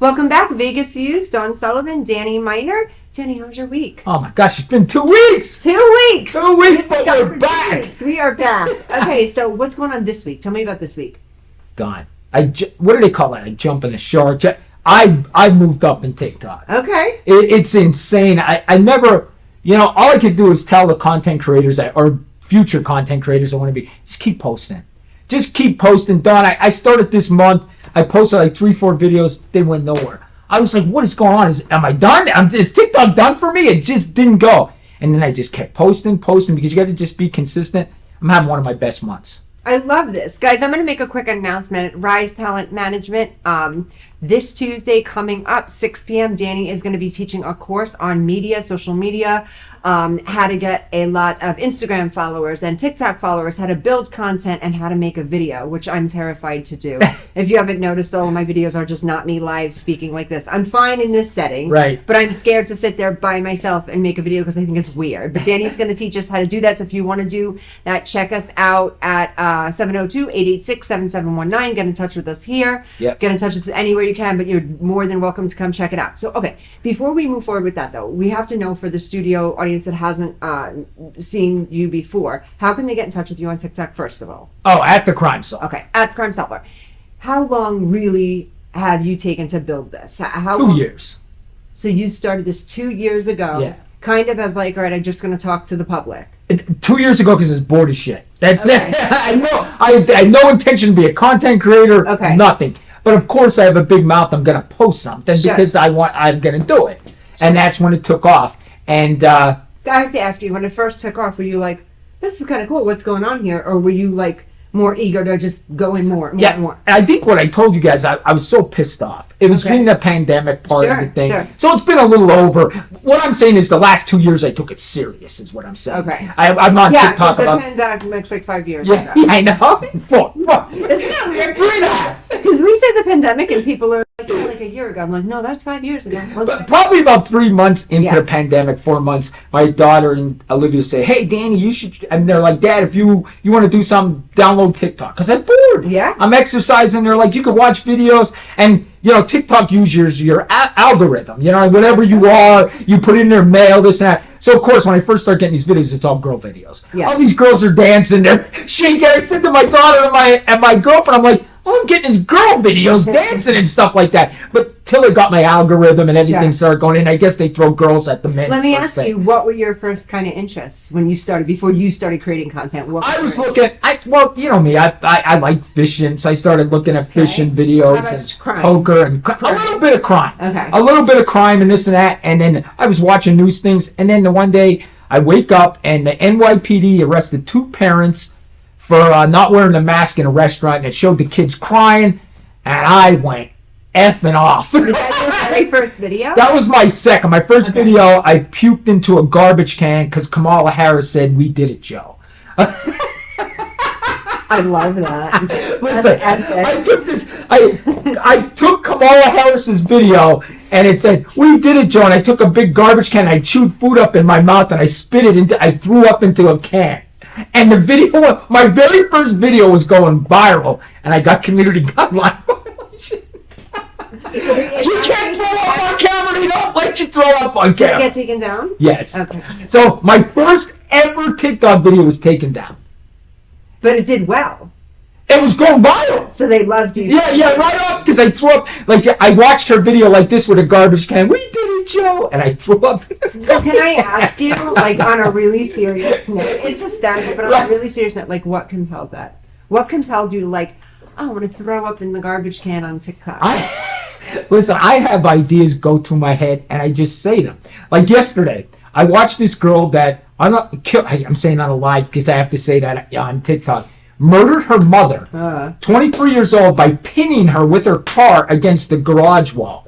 Welcome back, Vegas Views. Don Sullivan, Danny Miner. Danny, how was your week? Oh my gosh, it's been 2 weeks! 2 weeks! 2 weeks, but we're back! We are back. Okay, so what's going on this week? Tell me about this week. Don, what do they call it? I jump in the shark. I've moved up in TikTok. Okay. It's insane. I never, all I could do is tell the content creators or future content creators I want to be, just keep posting. Just keep posting. Don, I started this month. I posted like 3-4 videos. They went nowhere. I was like, what is going on? Am I done? Is TikTok done for me? It just didn't go. And then I just kept posting because you got to just be consistent. I'm having one of my best months. I love this. Guys, I'm going to make a quick announcement. Rise Talent Management. This Tuesday coming up, 6 p.m., Danny is going to be teaching a course on media, social media, how to get a lot of Instagram followers and TikTok followers, how to build content, and how to make a video, which I'm terrified to do. If you haven't noticed, all of my videos are just not me live speaking like this. I'm fine in this setting, right? But I'm scared to sit there by myself and make a video because I think it's weird. But Danny's going to teach us how to do that. So if you want to do that, check us out at 702-886-7719. Get in touch with us here. Yep. Get in touch with us anywhere you can, but you're more than welcome to come check it out. So, okay, before we move forward with that, though, we have to know for the studio audience that hasn't seen you before, how can they get in touch with you on TikTok, first of all? Oh, at the Crime Solver. Okay, at the Crime Solver. How long really have you taken to build this? How 2 long? years. So you started this 2 years ago, yeah. Kind of as like, all right, I'm just going to talk to the public. 2 years ago because it's bored as shit. That's okay. it. I had no intention to be a content creator. Okay. Nothing. But of course, I have a big mouth. I'm gonna post something Sure. because I'm gonna do it, Sure. and that's when it took off. And I have to ask you, when it first took off, were you like, "This is kind of cool. What's going on here?" Or were you like more eager to just go in more? Yeah, more? I think what I told you guys, I was so pissed off. It was during the pandemic part of the thing. Sure. So it's been a little over. What I'm saying is the last 2 years I took it serious is what I'm saying. Okay. I'm on TikTok about... about... the pandemic's like 5 years Yeah, ago. I know. Four. Isn't that weird? Because we say the pandemic and people are like a year ago. I'm like, no, that's 5 years ago. But probably about 3 months into Yeah. the pandemic, 4 months, my daughter and Olivia say, hey, Danny, you should... And they're like, Dad, if you want to do something, download TikTok. Because I'm bored. Yeah. I'm exercising. They're like, you could watch videos. And, TikTok uses your algorithm. Whatever you are, you put in their mail, this and that. So, of course, when I first start getting these videos, it's all girl videos. Yeah. All these girls are dancing. They're shaking. I said to my daughter and my girlfriend, I'm like, I'm getting these girl videos dancing and stuff like that. But till it got my algorithm and everything started going in, I guess they throw girls at the men. Let me ask you, what were your first kind of interests when you started, before you started creating content? I was looking at, you know me, I like fishing, so I started looking at fishing videos and crime? poker and a little bit of crime. Okay. A little bit of crime and this and that. And then I was watching news things. And then the one day I wake up and the NYPD arrested 2 parents for not wearing a mask in a restaurant, and it showed the kids crying, and I went effing off. Was that your very first video? That was my second. My first video, I puked into a garbage can because Kamala Harris said, "We did it, Joe." I love that. Listen, I took Kamala Harris's video, and it said, "We did it, Joe." And I took a big garbage can, I chewed food up in my mouth, and I threw up into a can. And the video, my very first video was going viral, and I got community guideline violation. You can't throw up on camera. They don't let you throw up on camera. Did it get taken down? Yes. Okay. So my first ever TikTok video was taken down. But it did well. It was going viral. So they loved you. Yeah, right off, because I threw up. Like, I watched her video like this with a garbage can. We did it, Joe. And I threw up. So can I ask you, like, on a really serious note, it's hysterical, but on a really serious note, like, what compelled that? What compelled you to, like, I want to throw up in the garbage can on TikTok? Listen, I have ideas go through my head, and I just say them. Like yesterday, I watched this girl that, I'm saying on a live because I have to say that on TikTok, murdered her mother, 23 years old, by pinning her with her car against the garage wall.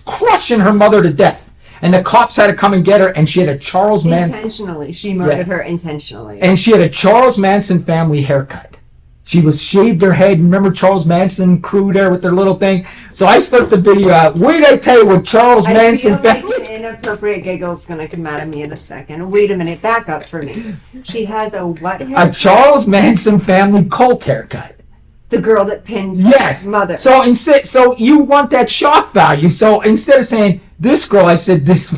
Crushing her mother to death. And the cops had to come and get her, and she had a Charles Manson... Intentionally. She murdered her intentionally. And she had a Charles Manson family haircut. She was shaved her head. Remember Charles Manson crew there with their little thing? So I start the video out. Wait, I tell you what Charles Manson family... Like an inappropriate giggle is going to come out of me in a second. Wait a minute. Back up for me. She has a what haircut? A Charles Manson family cult haircut. The girl that pinned Yes. mother. So you want that shock value. So instead of saying this girl, I said this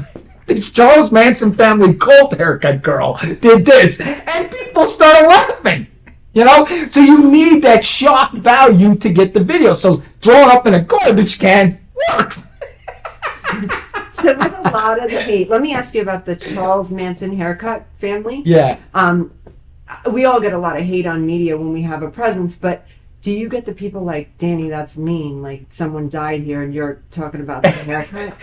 Charles Manson family cult haircut girl did this, and people started laughing. You know, so you need that shock value to get the video. So throw it up in a garbage can works. So with a lot of the hate, let me ask you about the Charles Manson haircut family. Yeah. We all get a lot of hate on media when we have a presence, but do you get the people like, Danny, that's mean, like someone died here and you're talking about the haircut?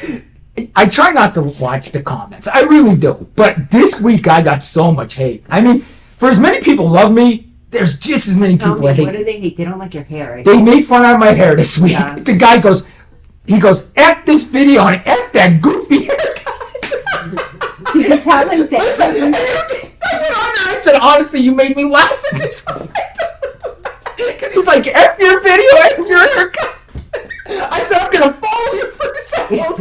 I try not to watch the comments. I really do. But this week I got so much hate. I mean, for as many people love me, there's just as many people that hate. What do they hate? They don't like your hair. They made fun of my hair this week. Yeah. The guy goes, F this video and F that goofy haircut. Did you tell him that? I said, honestly, you made me laugh at this. Because he's like, F your video, F your haircut. I said, I'm going to follow you for this whole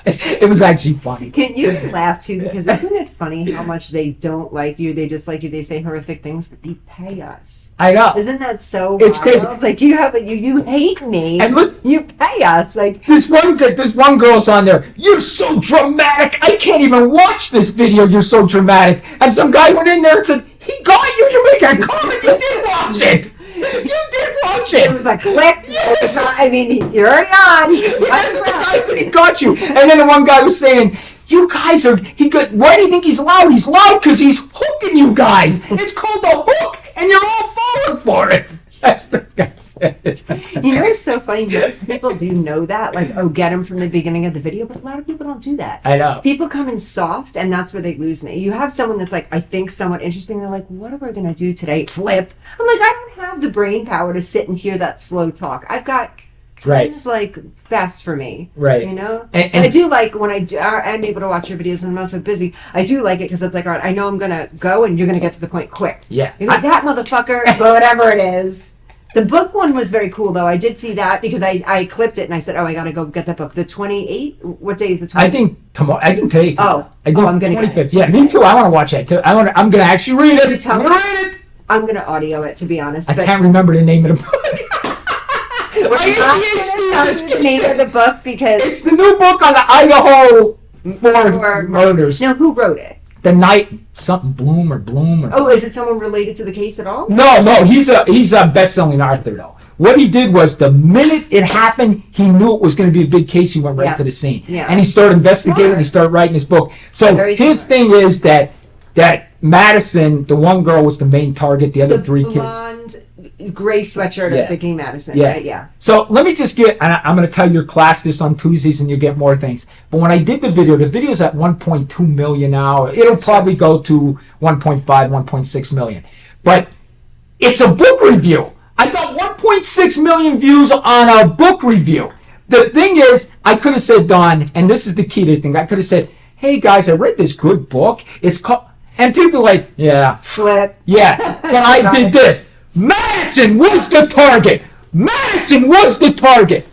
It was actually funny. Can you laugh too? Because isn't it funny how much they don't like you? They dislike you. They say horrific things, but they pay us. I know. Isn't that so It's wild? crazy. It's like you hate me. And look, you pay us. Like this one girl's on there. You're so dramatic. I can't even watch this video. You're so dramatic. And some guy went in there and said, he got you. You're making a comment. You did watch it. You did watch it. It was like click. Yes. I mean, you're already on. Yes, the guy said he got you. And then the one guy was saying, you guys are, why do you think he's loud? He's loud because he's hooking you guys. It's called the hook, and you're all falling for it. That's the guy said. You know, it's so funny. Most people do know that. Like, oh, get him from the beginning of the video. But a lot of people don't do that. I know. People come in soft, and that's where they lose me. You have someone that's like, I think somewhat interesting. They're like, what are we going to do today? Flip. I'm like, I don't have the brain power to sit and hear that slow talk. I've got times like fast for me. Right. You know? And So I do like when I'm able to watch your videos when I'm not so busy. I do like it because it's like, all right, I know I'm going to go and you're going to get to the point quick. Yeah. You're like, that motherfucker, but whatever it is. The book one was very cool, though. I did see that because I clipped it and I said, oh, I got to go get that book. The 28th? What day is the 28th? I think tomorrow. I think today. Oh, I'm going to get it. Yeah, me too. I want to watch that too. I'm going to actually read it. You tell I'm going to read it. I'm going to audio it, to be honest. I can't remember the name of the book. I'm not gonna tell you the name of the book because It's the new book on the Idaho Ford murders. No, who wrote it? The night something Bloom or Oh, is it someone related to the case at all? No, he's a best-selling author though. What he did was the minute it happened, he knew it was going to be a big case. He went right to the scene, and he started investigating. Smart. He started writing his book. So Very his smart. thing is that Madison, the one girl, was the main target. The other three kids. Blonde, gray sweatshirt. Yeah. I'm thinking Madison. Yeah. Right? Yeah. So let me just get, and I'm going to tell your class this on Tuesdays and you get more things. But when I did the video's at 1.2 million now. It'll probably go to 1.5, 1.6 million. But it's a book review. I got 1.6 million views on a book review. The thing is, I could have said, Don, and this is the key to the thing, I could have said, hey guys, I read this good book. It's called, and people are like, yeah, Flip. yeah, but I did this. Madison was the target. Madison was the target.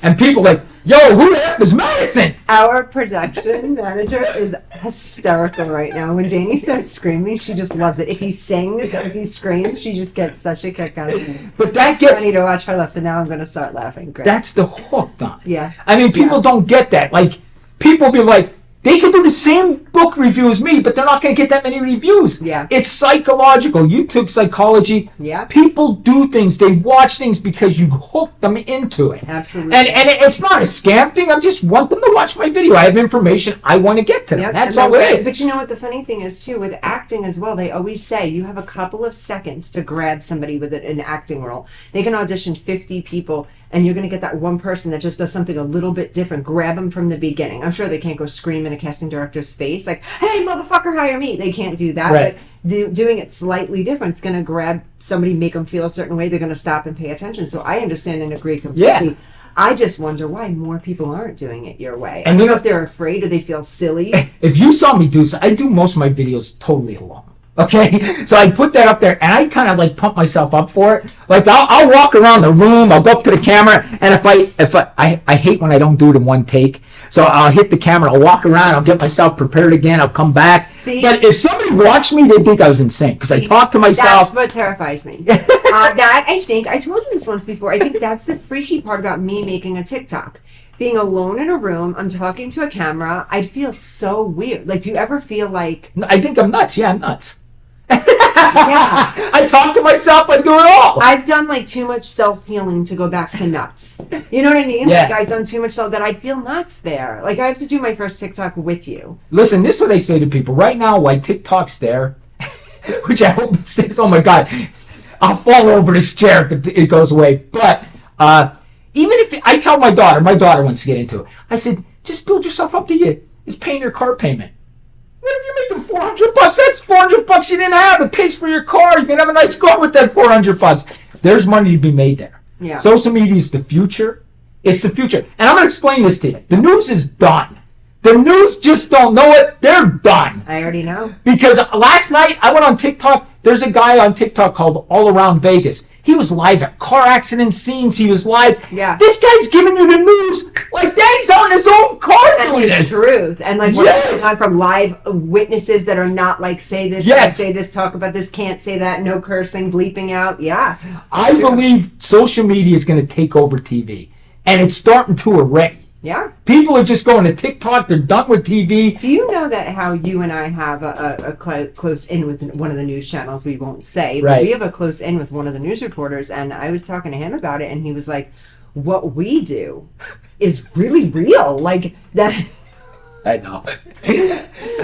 And people like, yo, who the F is Madison? Our production manager is hysterical right now. When Danny starts screaming, she just loves it. If he sings, if he screams, she just gets such a kick out of it. But that It's gets, funny to watch her laugh, so now I'm going to start laughing. Great. that's the hook, Don. Yeah. I mean, people don't get that. Like, people be like, they can do the same book review as me, but they're not going to get that many reviews. Yeah. It's psychological. You took psychology. Yeah. People do things. They watch things because you hook them into it. Absolutely. And it's not a scam thing. I just want them to watch my video. I have information I want to get to them. Yep, That's and all it is. But you know what the funny thing is too with acting as well. They always say you have a couple of seconds to grab somebody with an acting role. They can audition 50 people, and you're going to get that one person that just does something a little bit different. Grab them from the beginning. I'm sure they can't go scream in a casting director's face like, "Hey, motherfucker, hire me." They can't do that. Right. But doing it slightly different, it's going to grab somebody, make them feel a certain way. They're going to stop and pay attention. So I understand and agree completely. Yeah. I just wonder why more people aren't doing it your way. And I don't you know know- if they're afraid or they feel silly. If you saw me do so, I do most of my videos totally alone. Okay, so I put that up there, and I kind of like pump myself up for it. Like I'll walk around the room, I'll go up to the camera, and if I hate when I don't do it in one take. So I'll hit the camera, I'll walk around, I'll get myself prepared again, I'll come back. See? But if somebody watched me, they'd think I was insane because I talk to myself. That's what terrifies me. That I think I told you this once before. I think that's the freaky part about me making a TikTok. Being alone in a room, I'm talking to a camera. I'd feel so weird. Like, do you ever feel like? I think I'm nuts. Yeah, I'm nuts. Yeah. I talk to myself. I do it all. I've done like too much self-healing to go back to nuts. You know what I mean? Yeah. Like I've done too much that I'd feel nuts there. Like I have to do my first TikTok with you. Listen, this is what I say to people right now. Why TikTok's there, which I hope it stays. Oh my God, I'll fall over this chair if it goes away. But even if I tell my daughter wants to get into it. I said, just build yourself up to you. It's paying your car payment. What if you're making $400? That's $400 you didn't have. It pays for your car. You can have a nice car with that $400. There's money to be made there. Yeah. Social media is the future. It's the future. And I'm going to explain this to you. The news is done. The news just don't know it. They're done. I already know. Because last night I went on TikTok. There's a guy on TikTok called All Around Vegas. He was live at car accident scenes. He was live. Yeah. This guy's giving you the news like that. He's out in his own car And doing it's this. truth. And like Yes. on from live witnesses that are not like say this, Yes. can't say this, talk about this, can't say that, no cursing, bleeping out. Yeah. I believe social media is going to take over TV. And it's starting to already. Yeah. People are just going to TikTok. They're done with TV. Do you know that how you and I have a close in with one of the news channels we won't say, but Right. we have a close in with one of the news reporters, and I was talking to him about it, and he was like, what we do is really real. Like that I know.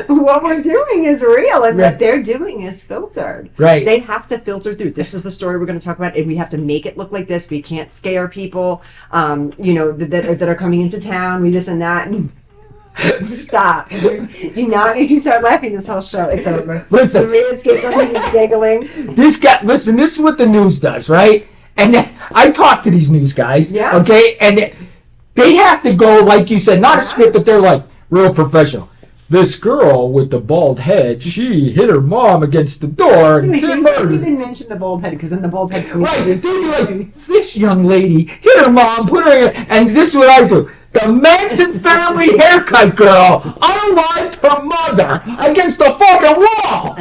what we're doing is real, and Right. what they're doing is filtered. Right. They have to filter through. This is the story we're going to talk about, and we have to make it look like this. We can't scare people, that are coming into town. We this and that. Stop. Do not make you start laughing this whole show. It's over. Listen. Maria escaped from me, he's giggling. This guy, listen, this is what the news does, right? And I talk to these news guys, Yeah. okay? And they have to go, like you said, not a script, but they're like real professional. This girl with the bald head, she hit her mom against the door and You get didn't murdered. even mention the bald head, because then the bald head comes Right, to they'd be like, this young lady hit her mom, put her in, and this is what I do. The Manson family haircut girl unalived her mother against the fucking wall.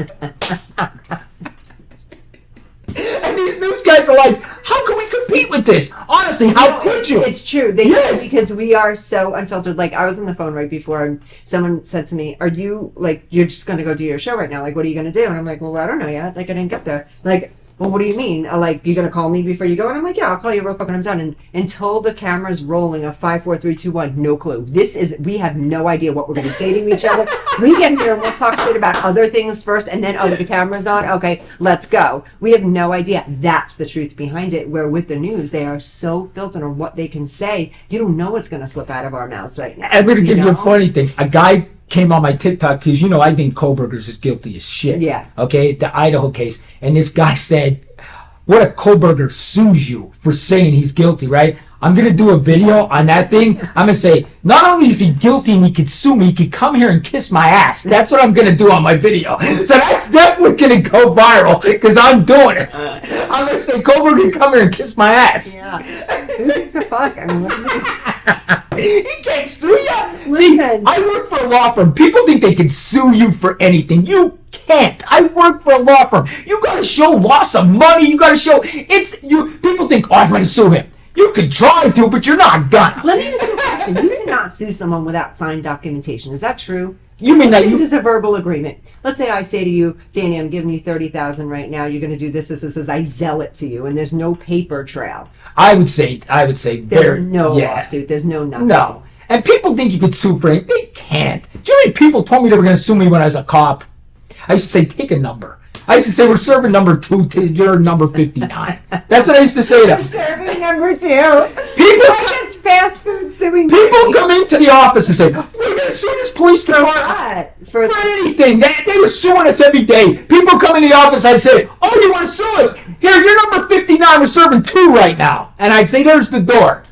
And these news guys are like, how can we compete with this? Honestly, how could you? It's true. They Yes. because we are so unfiltered. Like I was on the phone right before, and someone said to me, "Are you like you're just going to go do your show right now? Like, what are you going to do?" And I'm like, "Well, I don't know yet. Like, I didn't get there. Like, well, what do you mean? Like, you're going to call me before you go?" And I'm like, "Yeah, I'll call you real quick when I'm done." And until the camera's rolling, a 5, 4, 3, 2, 1, no clue. We have no idea what we're going to say to each other. We get here and we'll talk shit about other things first, and then the camera's on. Okay, let's go. We have no idea. That's the truth behind it. Where with the news, they are so filtered on what they can say. You don't know what's going to slip out of our mouths right now. I'm going to give you a know? funny thing. A guy came on my TikTok because, I think Kohlberger's is guilty as shit. Yeah. Okay, the Idaho case. And this guy said, what if Kohlberger sues you for saying he's guilty, right? I'm going to do a video on that thing. I'm going to say, not only is he guilty and he could sue me, he could come here and kiss my ass. That's what I'm going to do on my video. So that's definitely going to go viral because I'm doing it. I'm going to say, Kohlberger, come here and kiss my ass. Yeah. Who gives a fuck? I mean, what is it? He can't sue you. See, Listen. I work for a law firm. People think they can sue you for anything. You can't. I work for a law firm. You got to show loss of money. You got to show People think, I'm going to sue him. You could try to, but you're not gonna. Let me ask you a question. You cannot sue someone without signed documentation. Is that true? You mean that This you? is a verbal agreement. Let's say I say to you, Danny, I'm giving you $30,000 right now. You're going to do this, as I sell it to you, and there's no paper trail. I would say. There's no lawsuit. There's no nothing. No. And people think you could sue for anything. They can't. Do you know how many people told me they were going to sue me when I was a cop? I used to say, take a number. I used to say, we're serving number 2 to your number 59. That's what I used to say to them. Serving number 2. People, It's fast food suing. people come into the office and say, we're going to sue this police department. What? For anything. They were suing us every day. People come in the office, I'd say, oh, you want to sue us? Here, you're number 59. We're serving 2 right now. And I'd say, there's the door.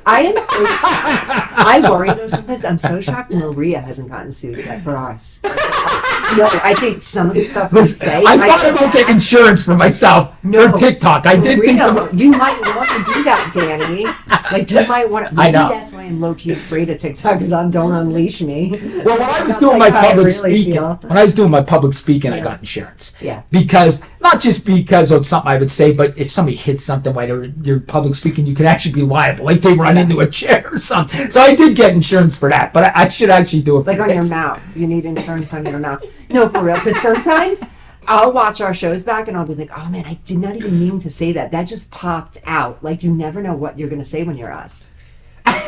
I am so shocked. I worry though sometimes. I'm so shocked Maria hasn't gotten sued yet for us. No, I think some of the stuff we say. I thought about getting insurance for myself for TikTok. I did think about. You might want to do that, Danny. Like you might want to. I know. That's why I'm low key afraid of TikTok because I'm don't unleash me. Well, when I was doing my public speaking, I got insurance. Yeah. Because not just because of something I would say, but if somebody hits something while you're public speaking, you can actually be liable. Like they run into a chair or something. So I did get insurance for that, but I should actually do it for like on your mouth. You need insurance on your mouth. No, for real. Because sometimes I'll watch our shows back and I'll be like, oh man, I did not even mean to say that. That just popped out. Like you never know what you're going to say when you're us.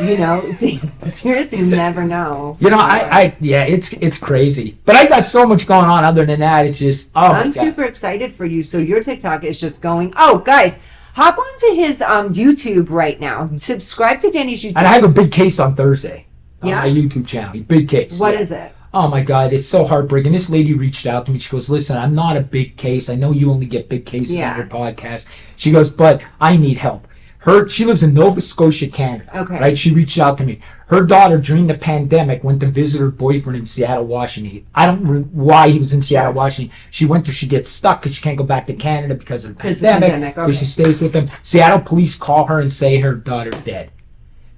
You know, seriously, you never know. You know, it's crazy. But I got so much going on other than that. It's just, I'm super excited for you. So your TikTok is just going, oh, guys, hop onto his YouTube right now. Subscribe to Danny's YouTube. And I have a big case on Thursday on my YouTube channel. Big case. What is it? Oh my God, it's so heartbreaking. This lady reached out to me. She goes, listen, I'm not a big case. I know you only get big cases on your podcast. She goes, but I need help. She lives in Nova Scotia, Canada. Okay. Right? She reached out to me. Her daughter, during the pandemic, went to visit her boyfriend in Seattle, Washington. I don't know why he was in Seattle, Washington. She gets stuck because she can't go back to Canada because of the pandemic. So she stays with him. Seattle police call her and say her daughter's dead.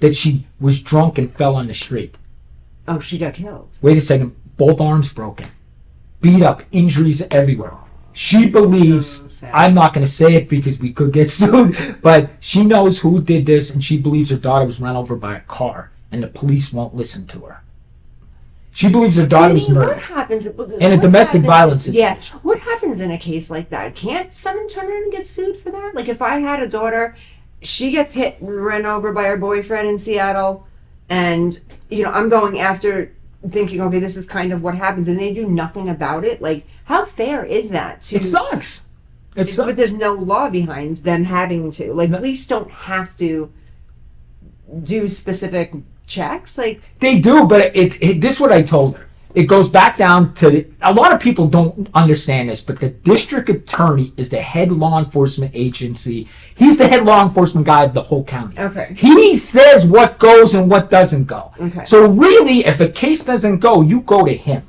That she was drunk and fell on the street. Oh, she got killed. Wait a second. Both arms broken. Beat up. Injuries everywhere. She believes, I'm not going to say it because we could get sued, but she knows who did this and she believes her daughter was run over by a car and the police won't listen to her. She believes her daughter was murdered. What happens in a domestic violence situation? Yeah. What happens in a case like that? Can't someone turn around and get sued for that? Like if I had a daughter, she gets run over by her boyfriend in Seattle and, I'm going after thinking, okay, this is kind of what happens, and they do nothing about it. Like, how fair is that? It sucks. But there's no law behind them having to. Like, police don't have to do specific checks. Like they do, but this is what I told her. It goes back down to a lot of people don't understand this, but the district attorney is the head law enforcement agency. He's the head law enforcement guy of the whole county. Okay. He says what goes and what doesn't go. Okay. So really, if a case doesn't go, you go to him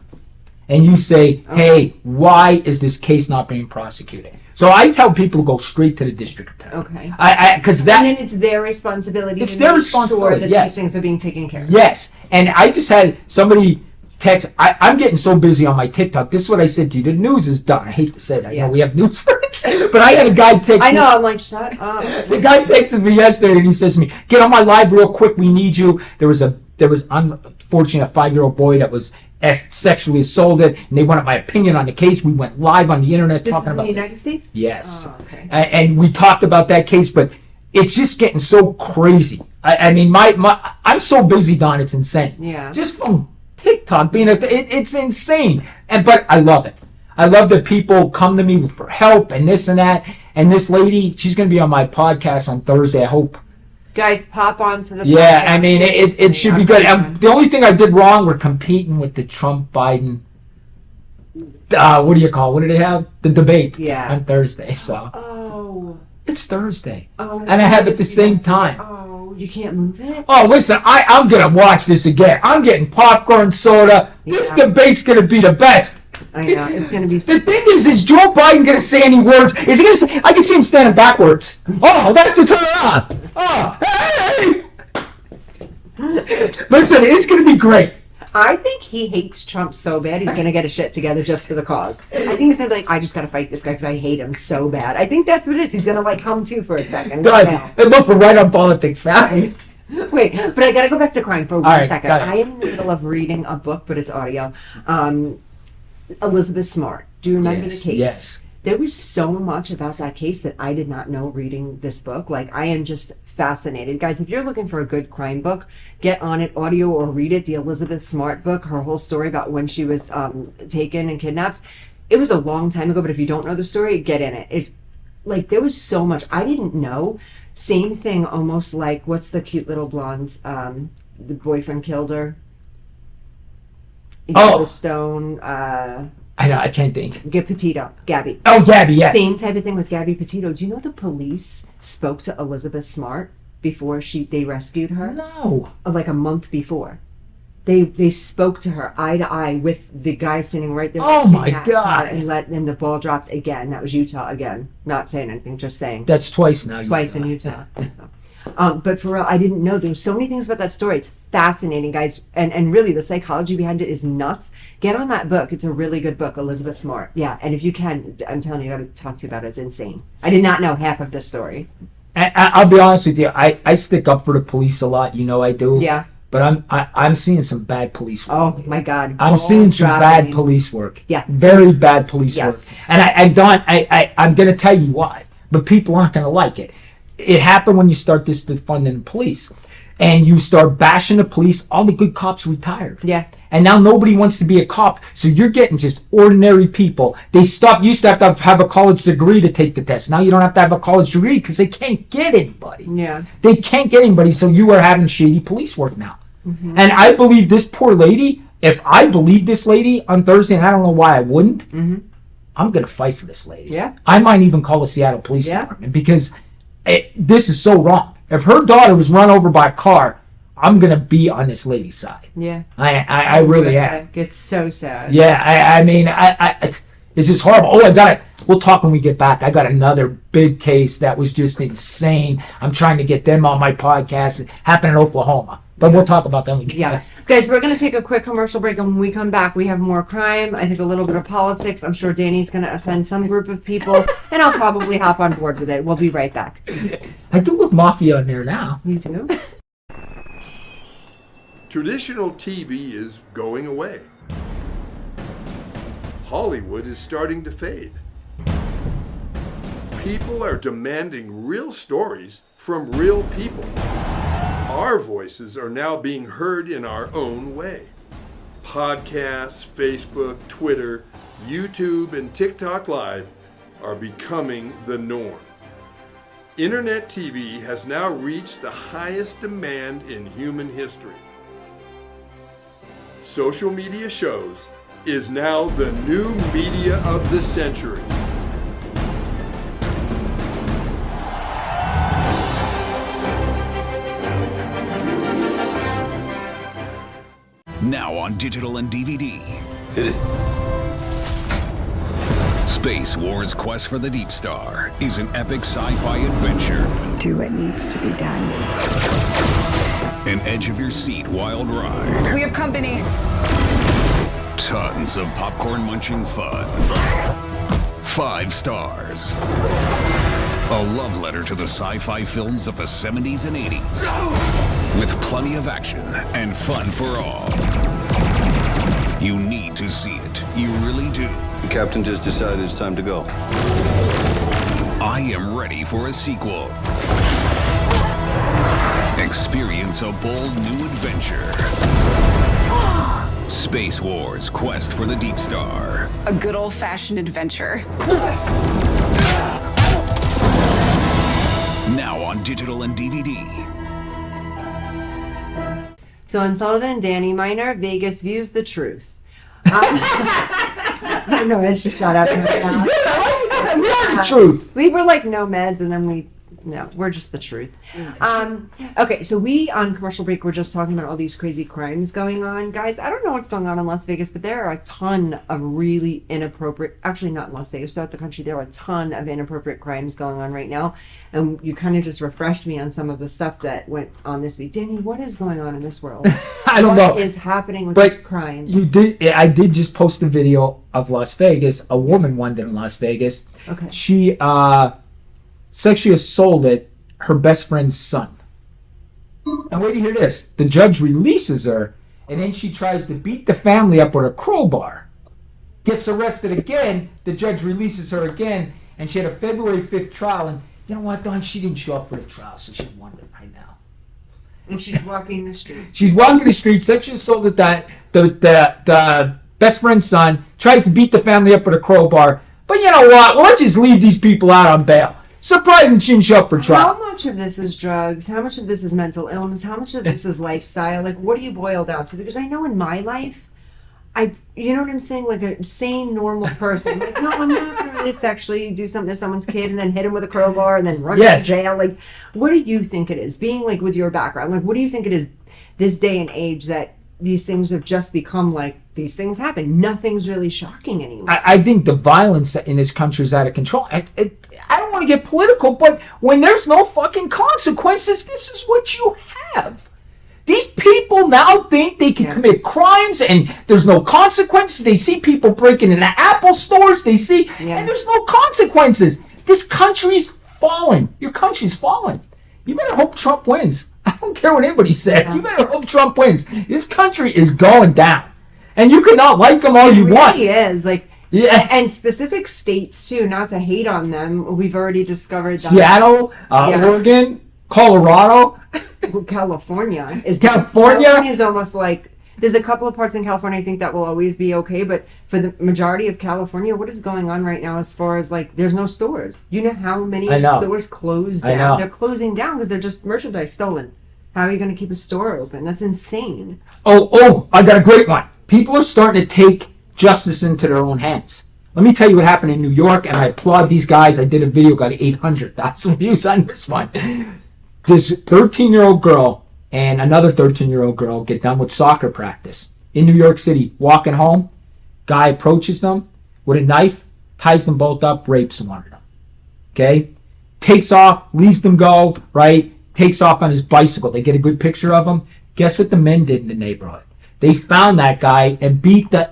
and you say, hey, why is this case not being prosecuted? So I tell people to go straight to the district attorney. Okay. Because and then it's their responsibility. It's their responsibility. Sure that these things are being taken care of. Yes. And I just had somebody text. I'm getting so busy on my TikTok. This is what I said to you. The news is done. I hate to say that. I know we have news for it. But I had a guy text me. I know. I'm like, shut up. The guy texted me yesterday and he says to me, get on my live real quick. We need you. There was unfortunately a 5-year-old boy that was sexually assaulted, and they wanted my opinion on the case. We went live on the internet talking about this. This is in the United States? Yes. Oh, okay. And we talked about that case, but it's just getting so crazy. I mean, I'm so busy, Don. It's insane. Yeah. Just from TikTok being it's insane. But I love it. I love that people come to me for help and this and that. And this lady, she's going to be on my podcast on Thursday. I hope. Guys, pop onto the podcast. Yeah, I mean, it should be good. The only thing I did wrong, we're competing with the Trump-Biden, what do you call it? What did they have? The debate on Thursday. So it's Thursday. And I have it at the same time. Oh, you can't move it? Oh, listen, I'm going to watch this again. I'm getting popcorn, soda. This debate's going to be the best. I know, it's going to be... The thing is Joe Biden going to say any words? Is he going to say... I can see him standing backwards. Oh, I have to turn around. Oh, hey! Listen, it's going to be great. I think he hates Trump so bad he's going to get his shit together just for the cause. I think he's going to be like, I just got to fight this guy because I hate him so bad. I think that's what it is. He's going to come to for a second. Good. And look, we're right on politics now. Wait, but I got to go back to crime for one second. Got it. I am in the middle of reading a book, but it's audio. Elizabeth Smart. Do you remember the case? Yes. There was so much about that case that I did not know reading this book. Like, I am just fascinated. Guys, if you're looking for a good crime book, get on it, audio or read it. The Elizabeth Smart book, her whole story about when she was taken and kidnapped. It was a long time ago, but if you don't know the story, get in it. It's like, there was so much I didn't know. Same thing, almost like, what's the cute little blonde, the boyfriend killed her. Stone. I know, I can't think. Get Petito, Gabby. Oh, Gabby, yes. Same type of thing with Gabby Petito. Do you know the police spoke to Elizabeth Smart before they rescued her? No. Like a month before. They spoke to her eye to eye with the guy standing right there. Oh my kidnapped her God. And the ball dropped again. That was Utah again. Not saying anything, just saying. That's twice now. Twice in Utah. But for real, I didn't know. There were so many things about that story. It's fascinating, guys. And really, the psychology behind it is nuts. Get on that book. It's a really good book, Elizabeth Smart. Yeah, and if you can, I'm telling you, I got to talk to you about it. It's insane. I did not know half of this story. I'll be honest with you. I stick up for the police a lot. You know I do. Yeah. But I'm seeing some bad police work. Oh my God! I'm seeing some bad police work. Yeah. Very bad police Yes. work. And I'm gonna tell you why. But people aren't gonna like it. It happened when you start this defunding the police, and you start bashing the police. All the good cops retired. Yeah. And now nobody wants to be a cop. So you're getting just ordinary people. They used to have a college degree to take the test. Now you don't have to have a college degree because they can't get anybody. Yeah. They can't get anybody. So you are having shady police work now. Mm-hmm. And I believe this poor lady, if I believe this lady on Thursday, and I don't know why I wouldn't, Mm-hmm. I'm going to fight for this lady. Yeah. I might even call the Seattle Police Yeah. Department because this is so wrong. If her daughter was run over by a car, I'm going to be on this lady's side. Yeah. I really am. It's so sad. Yeah, I mean, it's just horrible. Oh, we'll talk when we get back. I got another big case that was just insane. I'm trying to get them on my podcast. It happened in Oklahoma. But we'll talk about that when we get back. Guys, we're going to take a quick commercial break, and when we come back, we have more crime. I think a little bit of politics. I'm sure Danny's going to offend some group of people, and I'll probably hop on board with it. We'll be right back. I do look mafia in there now. You do? Traditional TV is going away. Hollywood is starting to fade. People are demanding real stories from real people. Our voices are now being heard in our own way. Podcasts, Facebook, Twitter, YouTube, and TikTok Live are becoming the norm. Internet TV has now reached the highest demand in human history. Social media shows is now the new media of the century. Now on digital and DVD. Hit it. Space Wars Quest for the Deep Star is an epic sci-fi adventure. Do what needs to be done. An edge-of-your-seat wild ride. We have company. Tons of popcorn-munching fun. 5 stars. A love letter to the sci-fi films of the 70s and 80s. With plenty of action and fun for all. You need to see it. You really do. The captain just decided it's time to go. I am ready for a sequel. Experience a bold new adventure. Space Wars Quest for the Deep Star. A good old-fashioned adventure. Now on digital and DVD. Dawn Sullivan, Danny Miner, Vegas Views the Truth. I don't know, I just shot out. That's actually good. I like it. We are the truth. We were like nomads, and then we're just the truth. Okay, so we on commercial break were just talking about all these crazy crimes going on. Guys, I don't know what's going on in Las Vegas, but there are a ton of really inappropriate, actually not in Las Vegas, throughout the country, there are a ton of inappropriate crimes going on right now. And you kind of just refreshed me on some of the stuff that went on this week. Danny, what is going on in this world? I don't know. What is happening with But these crimes? I did just post a video of Las Vegas. A woman won in Las Vegas. Okay. She sexually assaulted her best friend's son. And wait to hear this. The judge releases her, and then she tries to beat the family up with a crowbar. Gets arrested again. The judge releases her again, and she had a February 5th trial. And you know what, Dawn? She didn't show up for the trial, so she's won it right now. And she's walking the street. She's walking the street, sexually assaulted the best friend's son, tries to beat the family up with a crowbar. But you know what? Well, let's just leave these people out on bail. Surprising she didn't show up for trial. How much of this is drugs? How much of this is mental illness? How much of this is lifestyle? Like, what do you boil down to? Because I know in my life, you know what I'm saying? Like a sane, normal person. Like, no, I'm not really to sexually do something to someone's kid and then hit him with a crowbar and then run Yes. to jail? Like, what do you think it is? Being like with your background, like, what do you think it is this day and age that these things have just become like these things happen? Nothing's really shocking anymore. I think the violence in this country is out of control. I don't want to get political, but when there's no fucking consequences, this is what you have. These people now think they can commit crimes and there's no consequences. They see people breaking into Apple stores. They see, and there's no consequences. This country's fallen. Your country's fallen. You better hope Trump wins. I don't care what anybody said. You better hope Trump wins. This country is going down. And you can not like him all you want. It really is. Like, Yeah. and specific states too, not to hate on them. We've already discovered that Seattle, Oregon, Colorado. California is almost like, there's a couple of parts in California I think that will always be okay, but for the majority of California, what is going on right now as far as like, there's no stores. You know how many stores closed down? They're closing down because they're just merchandise stolen. How are you going to keep a store open? That's insane. Oh, I got a great one. People are starting to take justice into their own hands. Let me tell you what happened in New York, and I applaud these guys. I did a video, got 800,000 views on this one. This 13-year-old girl and another 13-year-old girl get done with soccer practice in New York City, walking home. Guy approaches them with a knife, ties them both up, rapes one of them. Okay? Takes off, leaves them go, right? Takes off on his bicycle. They get a good picture of him. Guess what the men did in the neighborhood? They found that guy and beat the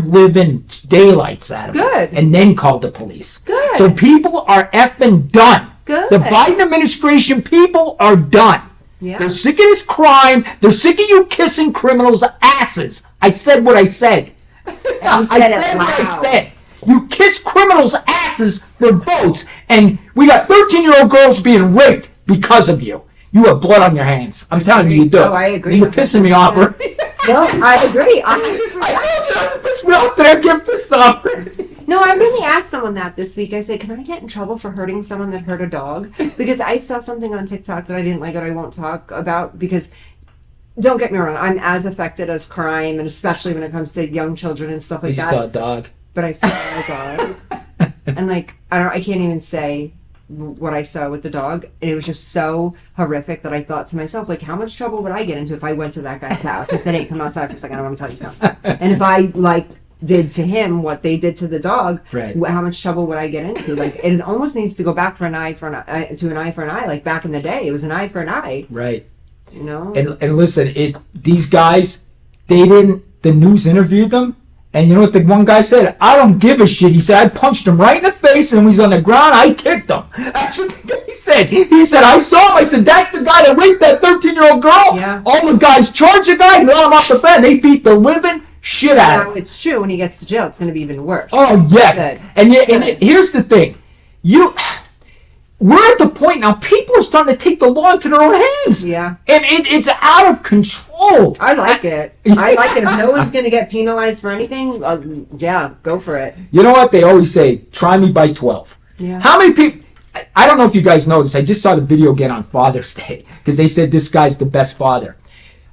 living daylights out of him. Good. And then called the police. Good. So people are effing done. Good. The Biden administration people are done. Yeah. They're sick of this crime. They're sick of you kissing criminals' asses. I said what I said. I said what I said. You kiss criminals' asses for votes, and we got 13-year-old girls being raped because of you. You have blood on your hands. I'm telling you, you do. Oh, I agree. You're pissing me off. No, I agree. I told you not to piss me off today. I get pissed off. No, I really asked someone that this week. I said, can I get in trouble for hurting someone that hurt a dog? Because I saw something on TikTok that I didn't like that I won't talk about, because don't get me wrong, I'm as affected as crime, and especially when it comes to young children and stuff like You that. saw a dog. But I saw a dog. And like, I can't even say what I saw with the dog. And it was just so horrific that I thought to myself, like, how much trouble would I get into if I went to that guy's house and said, hey, come outside for a second, I want to tell you something. And if I like did to him what they did to the dog, right, how much trouble would I get into? Like, it almost needs to go back for an eye for an eye, to an eye for an eye. Like back in the day, it was an eye for an eye. Right. You know. And listen, these guys, the news interviewed them, and you know what the one guy said? I don't give a shit. He said, I punched him right in the face, and when he's on the ground, I kicked him. That's what the guy said. He said, I saw him. I said, that's the guy that raped that 13-year-old girl. Yeah. All the guys charged the guy, let him off the bed, and they beat the living shit out of him. Now it's true. When he gets to jail, it's going to be even worse. Oh, yes. Good. And here's the thing. We're at the point now, people are starting to take the law into their own hands. Yeah. And it's out of control. I like it. I like it. If no one's going to get penalized for anything, yeah, go for it. You know what? They always say, try me by 12. Yeah. How many people... I don't know if you guys noticed. I just saw the video again on Father's Day because they said this guy's the best father.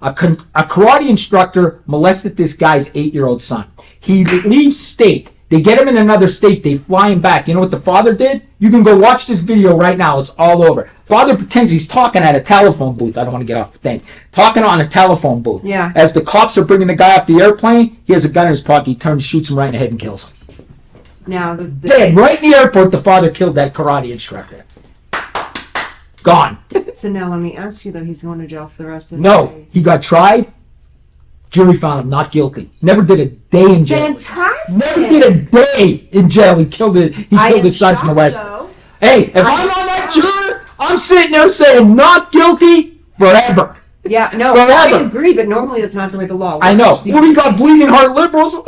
A karate instructor molested this guy's 8-year-old son. He leaves state. They get him in another state. They fly him back. You know what the father did? You can go watch this video right now. It's all over. Father pretends he's talking at a telephone booth. I don't want to get off the thing. Talking on a telephone booth. Yeah. As the cops are bringing the guy off the airplane, he has a gun in his pocket. He turns, shoots him right in the head, and kills him. Now, Dead. Right in the airport, the father killed that karate instructor. Gone. So now let me ask you, though, he's going to jail for the rest of the No, day. he got tried. Jury found him not guilty. Never did a day in jail. Fantastic. Never did a day in jail. He killed his son's molester. Though. Hey, if I'm on that jury, I'm sitting there saying not guilty forever. Yeah, no, Forever. I agree, but normally that's not the way the law works. I know. See, Well, we got bleeding heart liberals. Maybe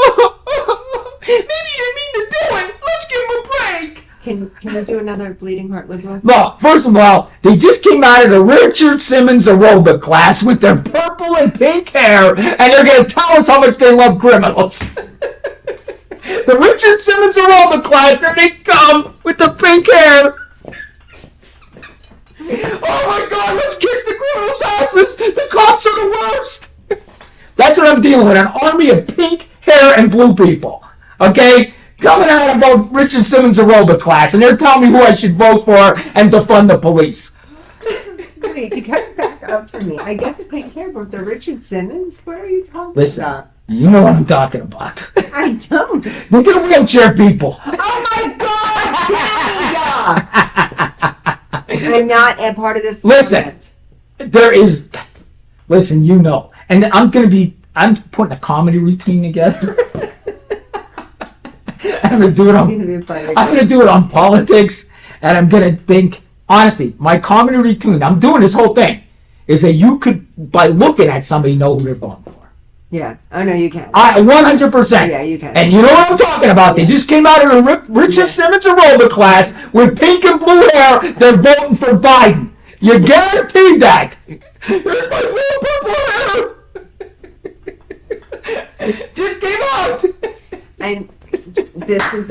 he didn't mean to do it. Let's give him a break. Can we do another bleeding heart liberal? No, first of all, they just came out of the Richard Simmons aerobic class with their purple and pink hair, and they're going to tell us how much they love criminals. The Richard Simmons aerobic class, there they come with the pink hair. Oh my God, let's kiss the criminals' asses. The cops are the worst. That's what I'm dealing with, an army of pink hair and blue people. Okay? coming out about Richard Simmons' aerobic class, and they're telling me who I should vote for and defund the police. Wait, you gotta back up for me. I get the pink hair, but the Richard Simmons? What are you talking Listen, about? you know what I'm talking about. I don't. Look at wheelchair people. Oh my God, Danny! I'm not a part of this. Listen. movement. There is, listen, you know, and I'm putting a comedy routine together. I'm gonna do it on. It's gonna be funny. I'm gonna do it on politics, and I'm gonna think honestly. My comedy routine. I'm doing this whole thing is that you could, by looking at somebody, know who they're voting for. Yeah. Oh no, you can. 100%. Yeah, you can. And you know what I'm talking about? They just came out of a Richard Simmons aerobic class with pink and blue hair. They're voting for Biden. You guaranteed that. Here's my blue purple hair. Just came out. And this is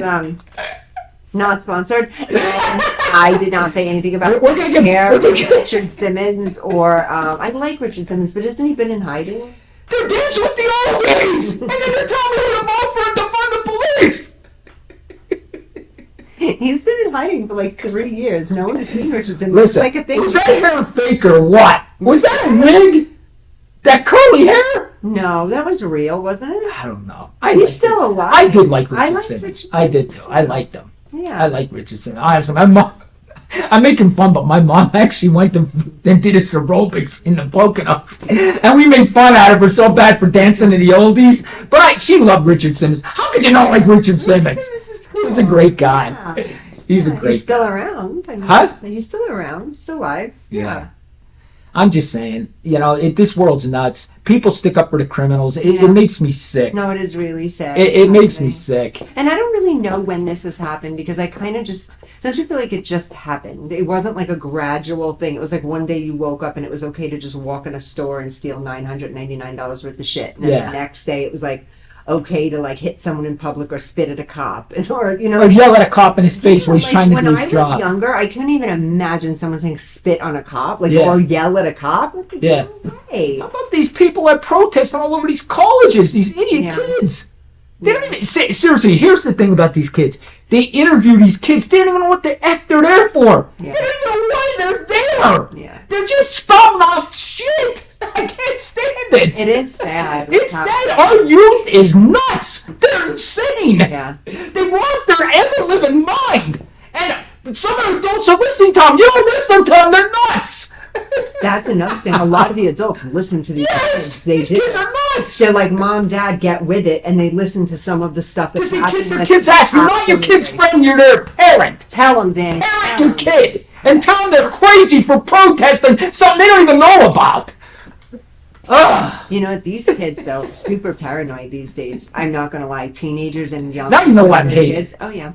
not sponsored, and I did not say anything about We're gonna get- hair, we're gonna get- Richard Simmons, or I like Richard Simmons, but hasn't he been in hiding? They're dancing with the oldies, and then they're telling me who to vote for and defund the police. He's been in hiding for like 3 years. No one has seen Richard Simmons. Listen, It's like a thing. was that hair fake or what? Was that a wig? That curly hair? No, that was real, wasn't it? I don't know. He's liked still it. alive. I did like I Richard like Simmons. Richard I did Simmons too. I liked him. Yeah. I like Richard Simmons. Honestly, my mom. I'm making fun, but my mom actually went to and did his aerobics in the Poconos, and we made fun out of her so bad for dancing to the oldies. But she loved Richard Simmons. How could you not like Richard Simmons? Simmons is cool. He's a great guy. Yeah. He's a Yeah, great. he's still around. I mean, Huh? He's still around. He's alive. Yeah. I'm just saying, this world's nuts. People stick up for the criminals. It makes me sick. No, it is really sad. It makes me sick. And I don't really know when this has happened because I kind of just don't you feel like it just happened. It wasn't like a gradual thing. It was like one day you woke up and it was okay to just walk in a store and steal $999 worth of shit. And then Yeah. the next day it was like okay to like hit someone in public or spit at a cop or Or yell at a cop in his face when he's like, trying to when do I his was job. younger, I couldn't even imagine someone saying spit on a cop, like Yeah. or yell at a cop. Like, Yeah. no way. How about these people that protest all over these colleges, these idiot Yeah. kids? They don't even seriously. Here's the thing about these kids: they interview these kids. They don't even know what the f they're there for. Yeah. They don't even know why they're there. Yeah. They're just spouting off shit. I can't stand it. It is sad. It's sad. Our youth is nuts. They're insane. Yeah. They've lost their ever-living mind. And some adults are listening to them. You don't listen to them. They're nuts. That's another thing. A lot of the adults listen to these Yes. kids. They These do. kids are nuts. They're like, Mom, Dad, get with it, and they listen to some of the stuff that's Because they kiss happening. their that's kid's ass. You're not your kid's absolutely- friend. You're their parent. Tell them, Danny. Parent your kid. And tell them they're crazy for protesting something they don't even know about. Ugh. You know what? These kids, though, super paranoid these days. I'm not gonna lie. Teenagers and young Now you know why I'm hating. kids. Oh yeah,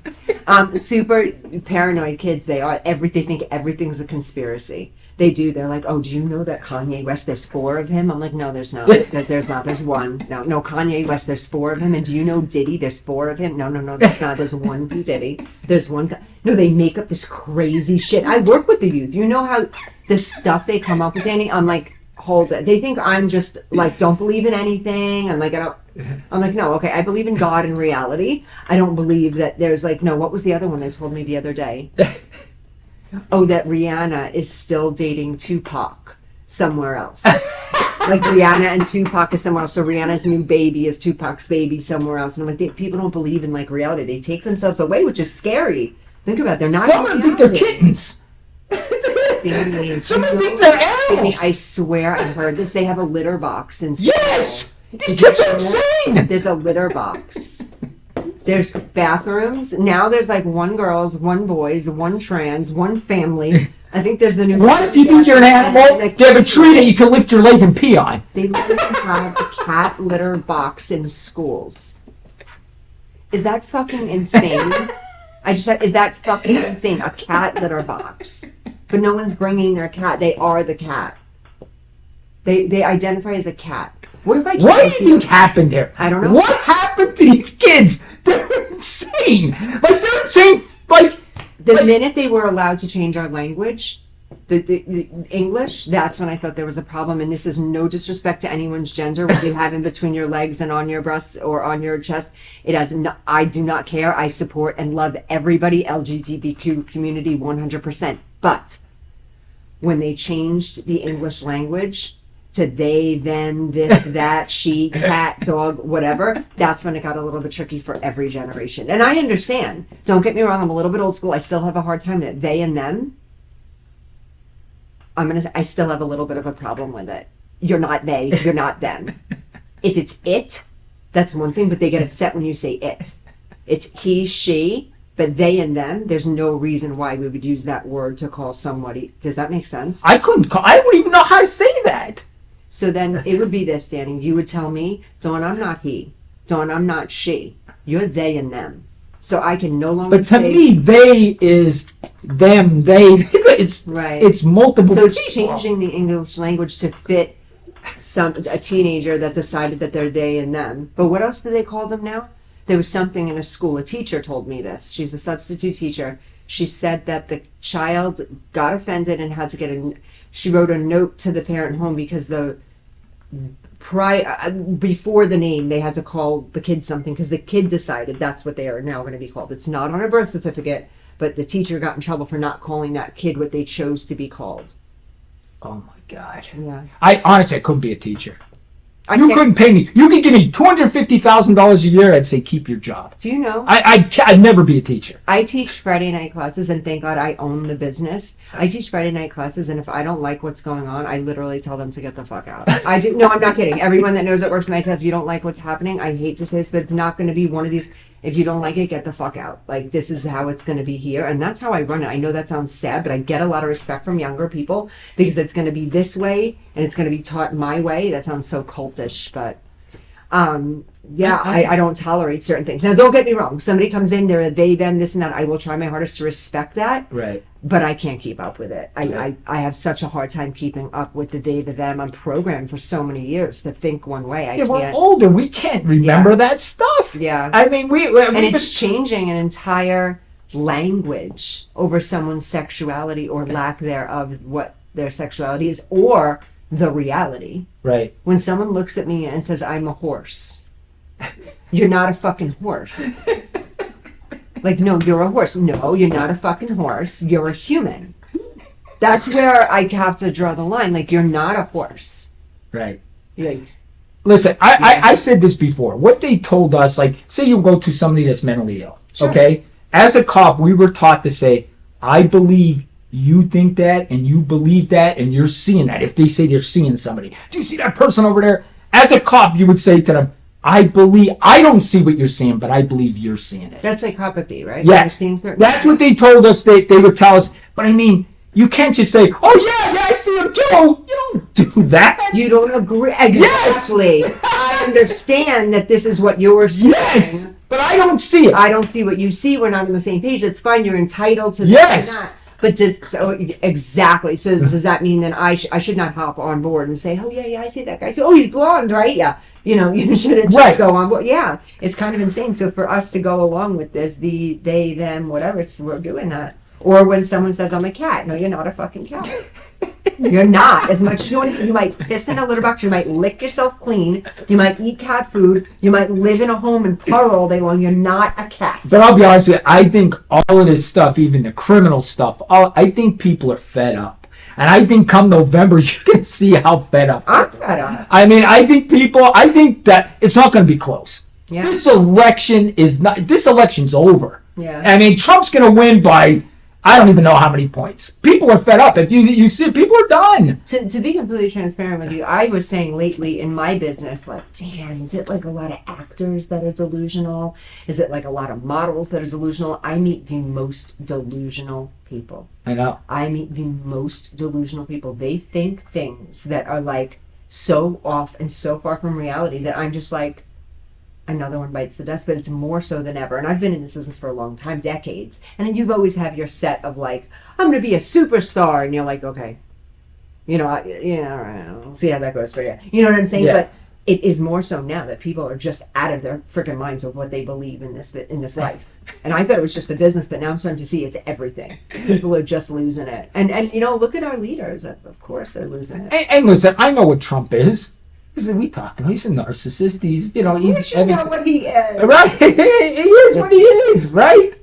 super paranoid kids. They are. They think everything's a conspiracy. They do. They're like, oh, do you know that Kanye West? There's 4 of him. I'm like, no, there's not. There's not. There's one. No, Kanye West. There's 4 of him. And do you know Diddy? There's 4 of him. No, there's not. There's one Diddy. There's one. No, they make up this crazy shit. I work with the youth. You know how the stuff they come up with, Danny? I'm like, hold it. They think I'm just like don't believe in anything. I'm like no, okay, I believe in God and reality. I don't believe that there's like no. What was the other one they told me the other day? Oh, that Rihanna is still dating Tupac somewhere else. Like Rihanna and Tupac is somewhere else. So Rihanna's new baby is Tupac's baby somewhere else. And I'm like, people don't believe in like reality. They take themselves away, which is scary. Think about it. They're not. Some of them think they're reality. kittens. Danny, Some of them you think know- they're Danny, animals. I swear I heard this. They have a litter box in school. Yes! These kids are insane! There's a litter box. There's bathrooms. Now there's like 1 girls, 1 boys, 1 trans, 1 family. I think there's a new What if you think you're an animal? They have a tree that you can lift your leg and pee on. They literally have a cat litter box in schools. Is that fucking insane? Is that fucking insane? A cat litter box. But no one's bringing their cat. They are the cat. They identify as a cat. What if I can't What do you see think them? happened there? I don't know. What happened to these kids? They're insane. Like, they're insane. Like, The minute they were allowed to change our language, the English, that's when I thought there was a problem. And this is no disrespect to anyone's gender, what you have in between your legs and on your breasts or on your chest. It has no, I do not care. I support and love everybody, LGBTQ community 100%. But when they changed the English language to they, them, this, that, she, cat, dog, whatever, that's when it got a little bit tricky for every generation. And I understand. Don't get me wrong. I'm a little bit old school. I still have a hard time with it. They and them. I still have a little bit of a problem with it. You're not they, you're not them. If it's it, that's one thing, but they get upset when you say it. It's he, she, but they and them, there's no reason why we would use that word to call somebody. Does that make sense? I wouldn't even know how to say that. So then it would be this, Danny. You would tell me, Dawn, I'm not he. Dawn, I'm not she. You're they and them. So I can no longer But to me, they is them, they. It's right. It's multiple So it's people. changing the English language to fit a teenager that decided that they're they and them. But what else do they call them now? There was something in a school. A teacher told me this. She's a substitute teacher. She said that the child got offended and had to get she wrote a note to the parent home because before the name, they had to call the kid something because the kid decided that's what they are now going to be called. It's not on a birth certificate, but the teacher got in trouble for not calling that kid what they chose to be called. Oh my God. Yeah. I honestly couldn't be a teacher. I You can't- couldn't pay me. You could give me $250,000 a year. I'd say keep your job. Do you know? I'd never be a teacher. I teach Friday night classes, and thank God I own the business. I teach Friday night classes, and if I don't like what's going on, I literally tell them to get the fuck out. I do. No, I'm not kidding. Everyone that knows that works nights, if you don't like what's happening, I hate to say this, but it's not going to be one of these. If you don't like it, get the fuck out. Like, this is how it's going to be here, and that's how I run it. I know that sounds sad, but I get a lot of respect from younger people because it's going to be this way, and it's going to be taught my way. That sounds so cultish, but yeah, I don't tolerate certain things. Now, don't get me wrong. If somebody comes in, they're a they, them, this and that. I will try my hardest to respect that. Right. But I can't keep up with it. I have such a hard time keeping up with the they, the them. I'm programmed for so many years to think one way. I Yeah, we're can't. older. We can't remember Yeah. that stuff. Yeah. I mean, And it's changing an entire language over someone's sexuality or lack thereof, what their sexuality is, or the reality. right. When someone looks at me and says, I'm a horse, you're not a fucking horse. Like, no, you're a horse. No, you're not a fucking horse. You're a human. That's where I have to draw the line. Like, you're not a horse. Right. Like, Listen, I said this before. What they told us, like, say you go to somebody that's mentally ill, Sure. okay? As a cop, we were taught to say, I believe you think that and you believe that and you're seeing that. If they say they're seeing somebody, do you see that person over there? As a cop, you would say to them, I don't see what you're seeing, but I believe you're seeing it. that's like psychopathy, right? Yeah, You're seeing certain- that's what they told us. They would tell us. But I mean, you can't just say, "Oh yeah, I see him too." You don't do that. You don't agree. Exactly. I understand that this is what you're saying. Yes, but I don't see it. I don't see what you see. We're not on the same page. It's fine. You're entitled to Yes. that. But exactly. So does that mean then I should not hop on board and say, oh yeah, I see that guy too. Oh, he's blonde, right? Yeah. You know, you shouldn't just Right. go on board. Yeah, it's kind of insane. So for us to go along with this, the they, them, whatever, we're doing that. Or when someone says I'm a cat, no, you're not a fucking cat. You're not. As much as you might piss in a litter box, you might lick yourself clean, you might eat cat food, you might live in a home and purr all day long. You're not a cat. But I'll be honest with you, I think all of this stuff, even the criminal stuff, I think people are fed up. And I think come November, you can see how fed up. I'm fed up. I mean, I think that it's not going to be close. Yeah. This election's over. Yeah. I mean, Trump's going to win by, I don't even know how many points. People are fed up. If you see, people are done. To be completely transparent with you, I was saying lately in my business, like, damn, is it like a lot of actors that are delusional? Is it like a lot of models that are delusional? I meet the most delusional people. I know. I meet the most delusional people. They think things that are like so off and so far from reality that I'm just like, another one bites the dust, but it's more so than ever. And I've been in this business for a long time, decades. And then you've always have your set of like, I'm going to be a superstar. And you're like, okay, all right, we'll see how that goes for you. You know what I'm saying? Yeah. But it is more so now that people are just out of their freaking minds of what they believe in this life. And I thought it was just the business, but now I'm starting to see it's everything. People are just losing it. And look at our leaders. Of course they're losing it. And listen, I know what Trump is. Listen, we talked to him. He's a narcissist. He's, he's know what he is. right. He is what he is, right?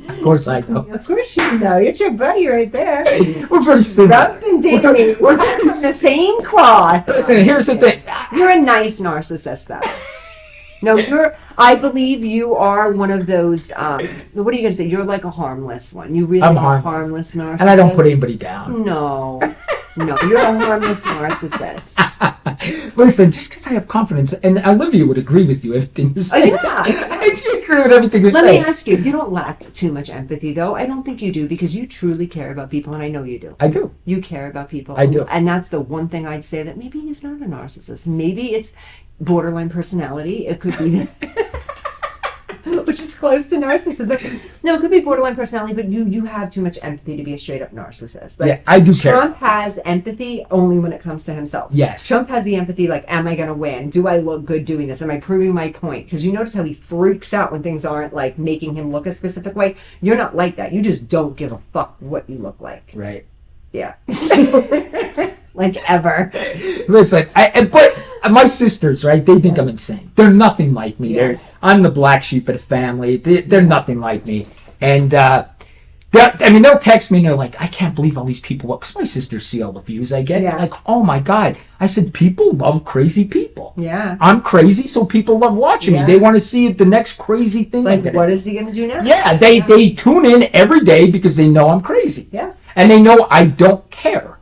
Of course I know. Of course you know. You're your buddy right there. We're very similar. Trump and Danny, we're from the same cloth. Listen, here's the thing. You're a nice narcissist, though. No, I believe you are one of those, what are you going to say? You're like a harmless one. You really I'm are a harmless. harmless narcissist. And I don't put anybody down. No, you're a harmless narcissist. Listen, just because I have confidence, and Olivia would agree with you, everything you're saying. Yeah. She agree with everything you're Let saying. me ask you, you don't lack too much empathy, though. I don't think you do, because you truly care about people, and I know you do. I do. You care about people. I do. And that's the one thing I'd say that maybe he's not a narcissist. Maybe it's borderline personality. It could be, which is close to narcissism. No, it could be borderline personality, but you have too much empathy to be a straight up narcissist. Like, Yeah, I do care. Trump has empathy only when it comes to himself. Yes. Trump has the empathy like, am I going to win? Do I look good doing this? Am I proving my point? Because you notice how he freaks out when things aren't like making him look a specific way. You're not like that. You just don't give a fuck what you look like. Right. Yeah. Like ever. Listen, but my sisters, right? They think I'm insane. They're nothing like me. Yeah. I'm the black sheep of the family. They're nothing like me. And they'll text me and they're like, I can't believe all these people. Because my sisters see all the views I get. Yeah. They're like, oh my God. I said, people love crazy people. Yeah. I'm crazy, so people love watching Yeah. me. They want to see the next crazy thing. Like, what is he going to do now? Yeah, they tune in every day because they know I'm crazy. Yeah. And they know I don't care.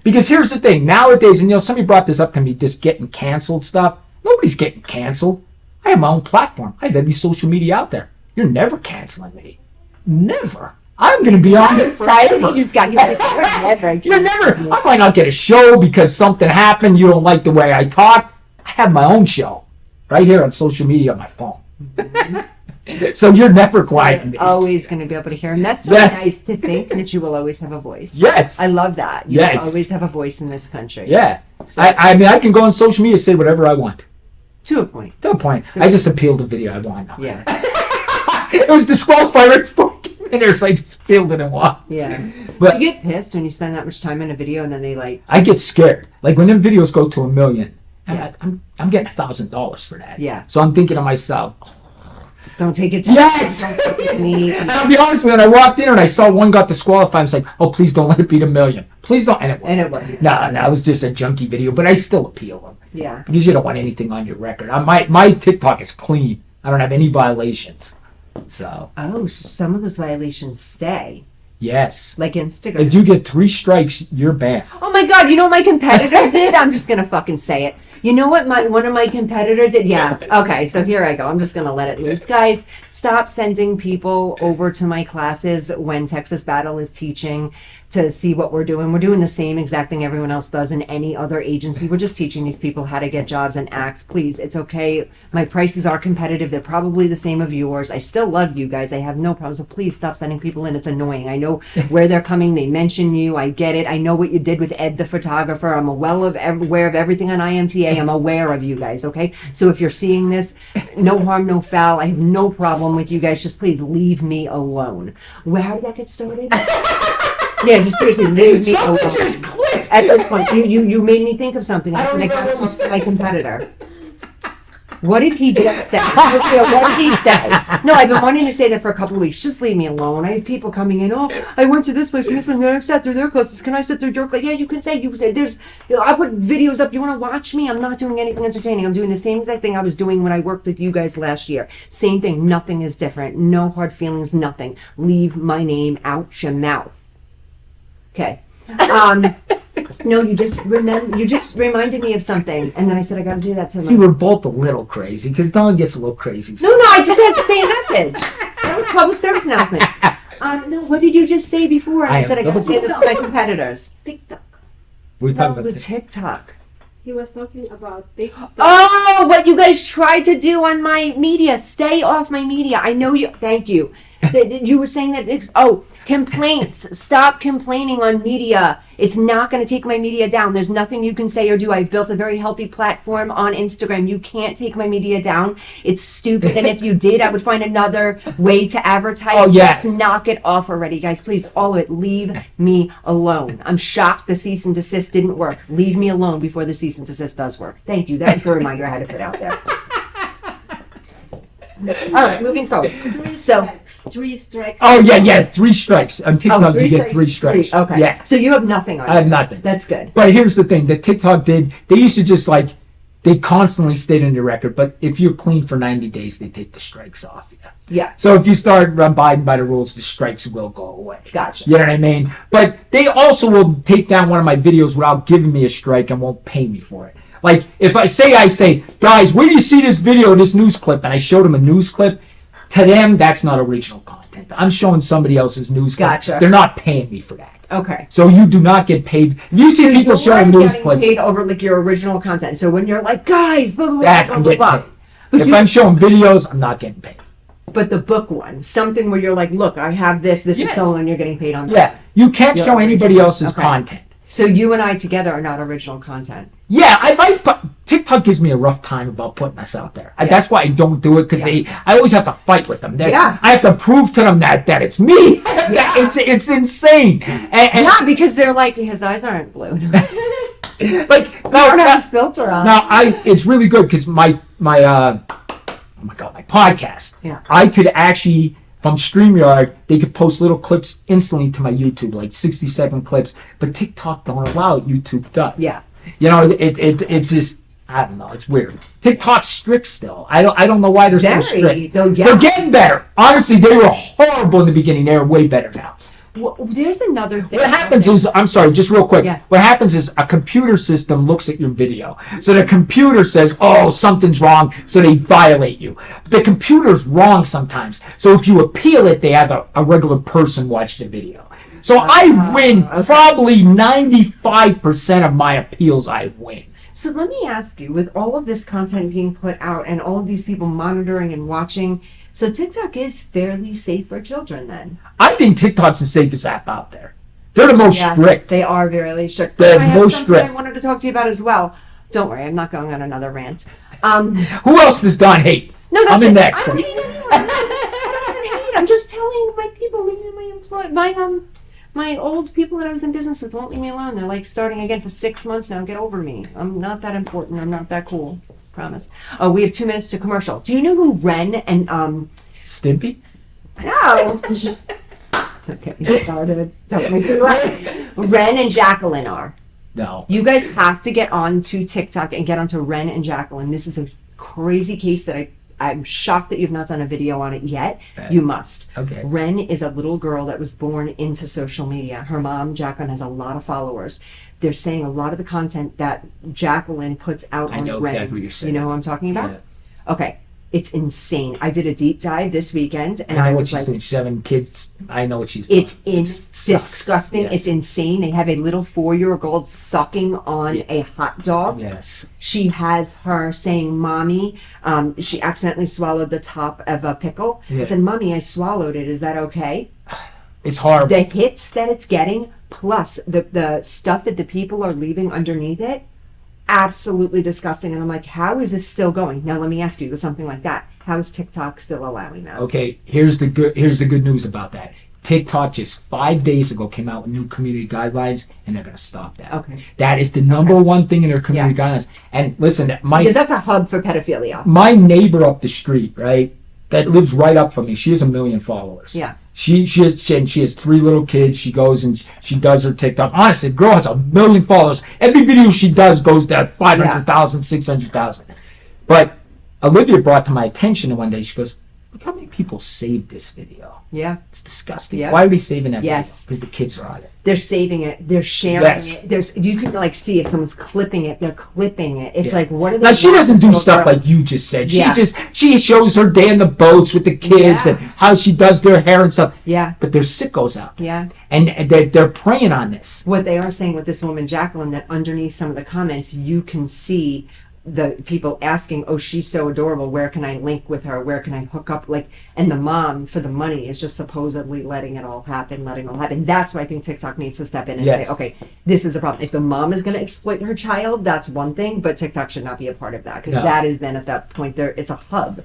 Because here's the thing, nowadays, and somebody brought this up to me, just getting canceled stuff. Nobody's getting canceled. I have my own platform. I have every social media out there. You're never canceling me. Never. I'm going to be on this Right? forever. You just got never. You're never. I might not get a show because something happened. You don't like the way I talk. I have my own show right here on social media on my phone. So you're never quiet. You're always going to be able to hear him. That's so Yes. nice to think that you will always have a voice. Yes. I love that. You Yes. will always have a voice in this country. Yeah. So- I mean, I can go on social media and say whatever I want. To a point. To a point. I just appealed the video I want. Yeah. It was disqualified right 40 minutes. I just appealed it and walked. Yeah. But You get pissed when you spend that much time in a video and then they like, I get scared. Like when them videos go to 1 million, Yeah. I'm getting $1,000 for that. Yeah. So I'm thinking to myself, don't take it to yes! Don't take it to me. And I'll be honest with you, when I walked in and I saw one got disqualified, I was like, oh, please don't let it beat 1 million. Please don't. And it wasn't. No, it was just a junky video, but I still appeal them. Yeah. Because you don't want anything on your record. My TikTok is clean. I don't have any violations. So, Oh, so some of those violations stay. yes. Like Instagram. If you get 3 strikes, you're banned. Oh my God, you know what my competitor did? I'm just gonna fucking say it. You know what one of my competitors did? Yeah. Okay, so here I go. I'm just gonna let it loose. Guys, stop sending people over to my classes when Texas Battle is teaching to see what we're doing. We're doing the same exact thing everyone else does in any other agency. We're just teaching these people how to get jobs and act. Please, it's okay. My prices are competitive. They're probably the same of yours. I still love you guys. I have no problems. So please stop sending people in. It's annoying. I know where they're coming. They mention you. I get it. I know what you did with Ed the photographer. I'm aware of everything on IMTA. I'm aware of you guys, okay? So if you're seeing this, no harm, no foul. I have no problem with you guys. Just please leave me alone. How did that get started? Yeah, just seriously, leave me alone. Something just clicked. At this point, you made me think of something. I It's don't like even know that's what my competitor. What did he just say? What did he say? No, I've been wanting to say that for a couple of weeks. Just leave me alone. I have people coming in. Oh, I went to this place and this one. I sat through their classes. Can I sit through your class? Yeah, you can say. You said there's. I put videos up. You want to watch me? I'm not doing anything entertaining. I'm doing the same exact thing I was doing when I worked with you guys last year. Same thing. Nothing is different. No hard feelings. Nothing. Leave my name out your mouth. Okay. No, you just reminded me of something, and then I said I got to do that to See, we're both a little crazy because Dawn gets a little crazy. No, I just had to say a message. That was a public service announcement. No, what did you just say before? And I said I got to say that to my competitors. TikTok. We're No, talking about with TikTok. He was talking about TikTok. Oh, what you guys tried to do on my media. Stay off my media. I know you. Thank you. You were saying that complaints. Stop complaining on media. It's not going to take my media down. There's nothing you can say or do. I've built a very healthy platform on Instagram. You can't take my media down. It's stupid. And if you did, I would find another way to advertise. Oh, yes. Just knock it off already, guys. Please, all of it. Leave me alone. I'm shocked the cease and desist didn't work. Leave me alone before the cease and desist does work. Thank you. That was the reminder I had to put out there. All right, moving forward. Three strikes. Oh yeah, 3 strikes on TikTok. three You get 3 strikes. Three, okay. Yeah, So you have nothing on I have it. nothing. That's good. But here's the thing: that TikTok did. They used to just like they constantly stayed on your record. But if you're clean for 90 days, they take the strikes off you. Yeah. So if you start abiding by the rules, the strikes will go away. Gotcha. You know what I mean? But they also will take down one of my videos without giving me a strike and won't pay me for it. Like if I say, guys, where do you see this video, this news clip? And I showed them a news clip. To them, that's not original content. I'm showing somebody else's news clip. Gotcha. They're not paying me for that. Okay. So you do not get paid. If you see people showing news getting clips, paid over like your original content. So when you're like, guys, blah, blah, blah, that's blah, I'm blah, getting blah. paid. But If you- I'm showing videos, I'm not getting paid. But the book one, something where you're like, look, I have this is Yes. going, and you're getting paid on that. Yeah, you can't Your show anybody original. else's Okay. content. So you and I together are not original content. Yeah, TikTok gives me a rough time about putting us out there. That's why I don't do it because I always have to fight with them. Yeah. I have to prove to them that it's me. It's insane. And Yeah, because they're like, his eyes aren't blue. like I don't have now, his filter on. now it's really good because my podcast. Yeah. I could actually from StreamYard, they could post little clips instantly to my YouTube, like 60-second clips. But TikTok don't allow it. YouTube does. Yeah. You know, it's just I don't know. It's weird. TikTok's strict still. I don't know why they're so strict. Though, yeah. They're getting better. Honestly, they were horrible in the beginning. They're way better now. Well, there's another thing. What happens is, I'm sorry, just real quick. Yeah. What happens is a computer system looks at your video. So the computer says, oh, something's wrong, so they violate you. But the computer's wrong sometimes. So if you appeal it, they have a regular person watch the video. So I win probably 95% of my appeals, I win. So let me ask you, with all of this content being put out and all of these people monitoring and watching, so TikTok is fairly safe for children then? I think TikTok's the safest app out there. They're the most strict. They are very strict. They're I have most something strict. I wanted to talk to you about as well. Don't worry, I'm not going on another rant. Who else does Don hate? No, that's I'm in it. next. I don't hate anyone. I don't even hate. I'm just telling my people, leaving my old people that I was in business with won't leave me alone. They're like starting again for 6 months now. Get over me. I'm not that important. I'm not that cool. Promise. Oh, we have 2 minutes to commercial. Do you know who Ren and Stimpy? No. Okay, started. Don't make me laugh. Ren and Jacqueline are. No. You guys have to get onto TikTok and get onto Ren and Jacqueline. This is a crazy case that I'm shocked that you've not done a video on it yet. You must. Okay. Ren is a little girl that was born into social media. Her mom, Jacqueline, has a lot of followers. They're saying a lot of the content that Jacqueline puts out I on know Ren. exactly what you're saying. You know who I'm talking about? Yeah. Okay. It's insane. I did a deep dive this weekend, and I I know what was she's like, doing. She's having kids. I know what she's doing. it's disgusting. Yes. It's insane. They have a little 4-year-old sucking on a hot dog. Yes. She has her saying, "Mommy," she accidentally swallowed the top of a pickle. Yeah. And said, "Mommy, I swallowed it. Is that okay?" It's horrible. The hits that it's getting, plus the stuff that the people are leaving underneath it, absolutely disgusting. And I'm like, how is this still going? Now let me ask you, with something like that, how is TikTok still allowing that? Okay, here's the good news about that. TikTok just 5 days ago came out with new community guidelines, and they're going to stop that. Okay. That is the number one thing in their community guidelines. And listen, Because that's a hub for pedophilia. my neighbor up the street, right, that lives right up from me, she has 1 million followers. Yeah. She has 3 little kids. She goes and she does her TikTok. Honestly, the girl has 1 million followers. Every video she does goes to 500,000, 600,000. But Olivia brought to my attention one day, she goes, look how many people saved this video. Yeah. It's disgusting. Yeah. Why are they saving that Yes. video? Because the kids are on it. They're saving it. They're sharing Yes. it. You can like see if someone's clipping it. They're clipping it. It's Yeah. like, what are they? Now she want doesn't this do little stuff girl? like you just said. Yeah. She shows her day in the boats with the kids Yeah. and how she does their hair and stuff. Yeah. But there's sickos out there. Yeah. And they're preying on this. What they are saying with this woman Jacqueline, that underneath some of the comments you can see the people asking, oh, she's so adorable, where can I link with her, where can I hook up, like, and the mom for the money is just supposedly letting it all happen. That's why I think TikTok needs to step in and say, okay, this is a problem. If the mom is going to exploit her child, that's one thing, but TikTok should not be a part of that, because that is then at that point there, it's a hub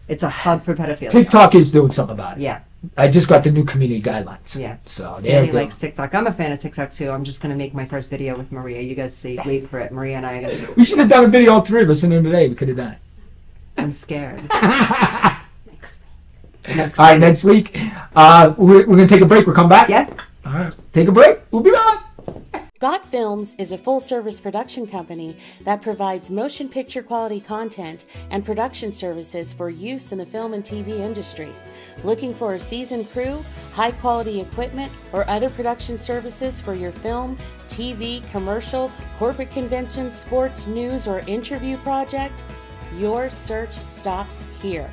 for pedophilia. TikTok is doing something about it. Yeah. I just got the new community guidelines. Yeah. So Danny likes TikTok. I'm a fan of TikTok too. I'm just gonna make my first video with Maria. You guys see, wait for it. Maria and I are gonna. We should have done a video all three of us in there today. We could have done it. I'm scared. Next week. We're gonna take a break. We'll come back. Yeah. All right. Take a break. We'll be back. Got Films is a full-service production company that provides motion picture quality content and production services for use in the film and TV industry. Looking for a seasoned crew, high-quality equipment, or other production services for your film, TV, commercial, corporate convention, sports, news, or interview project? Your search stops here.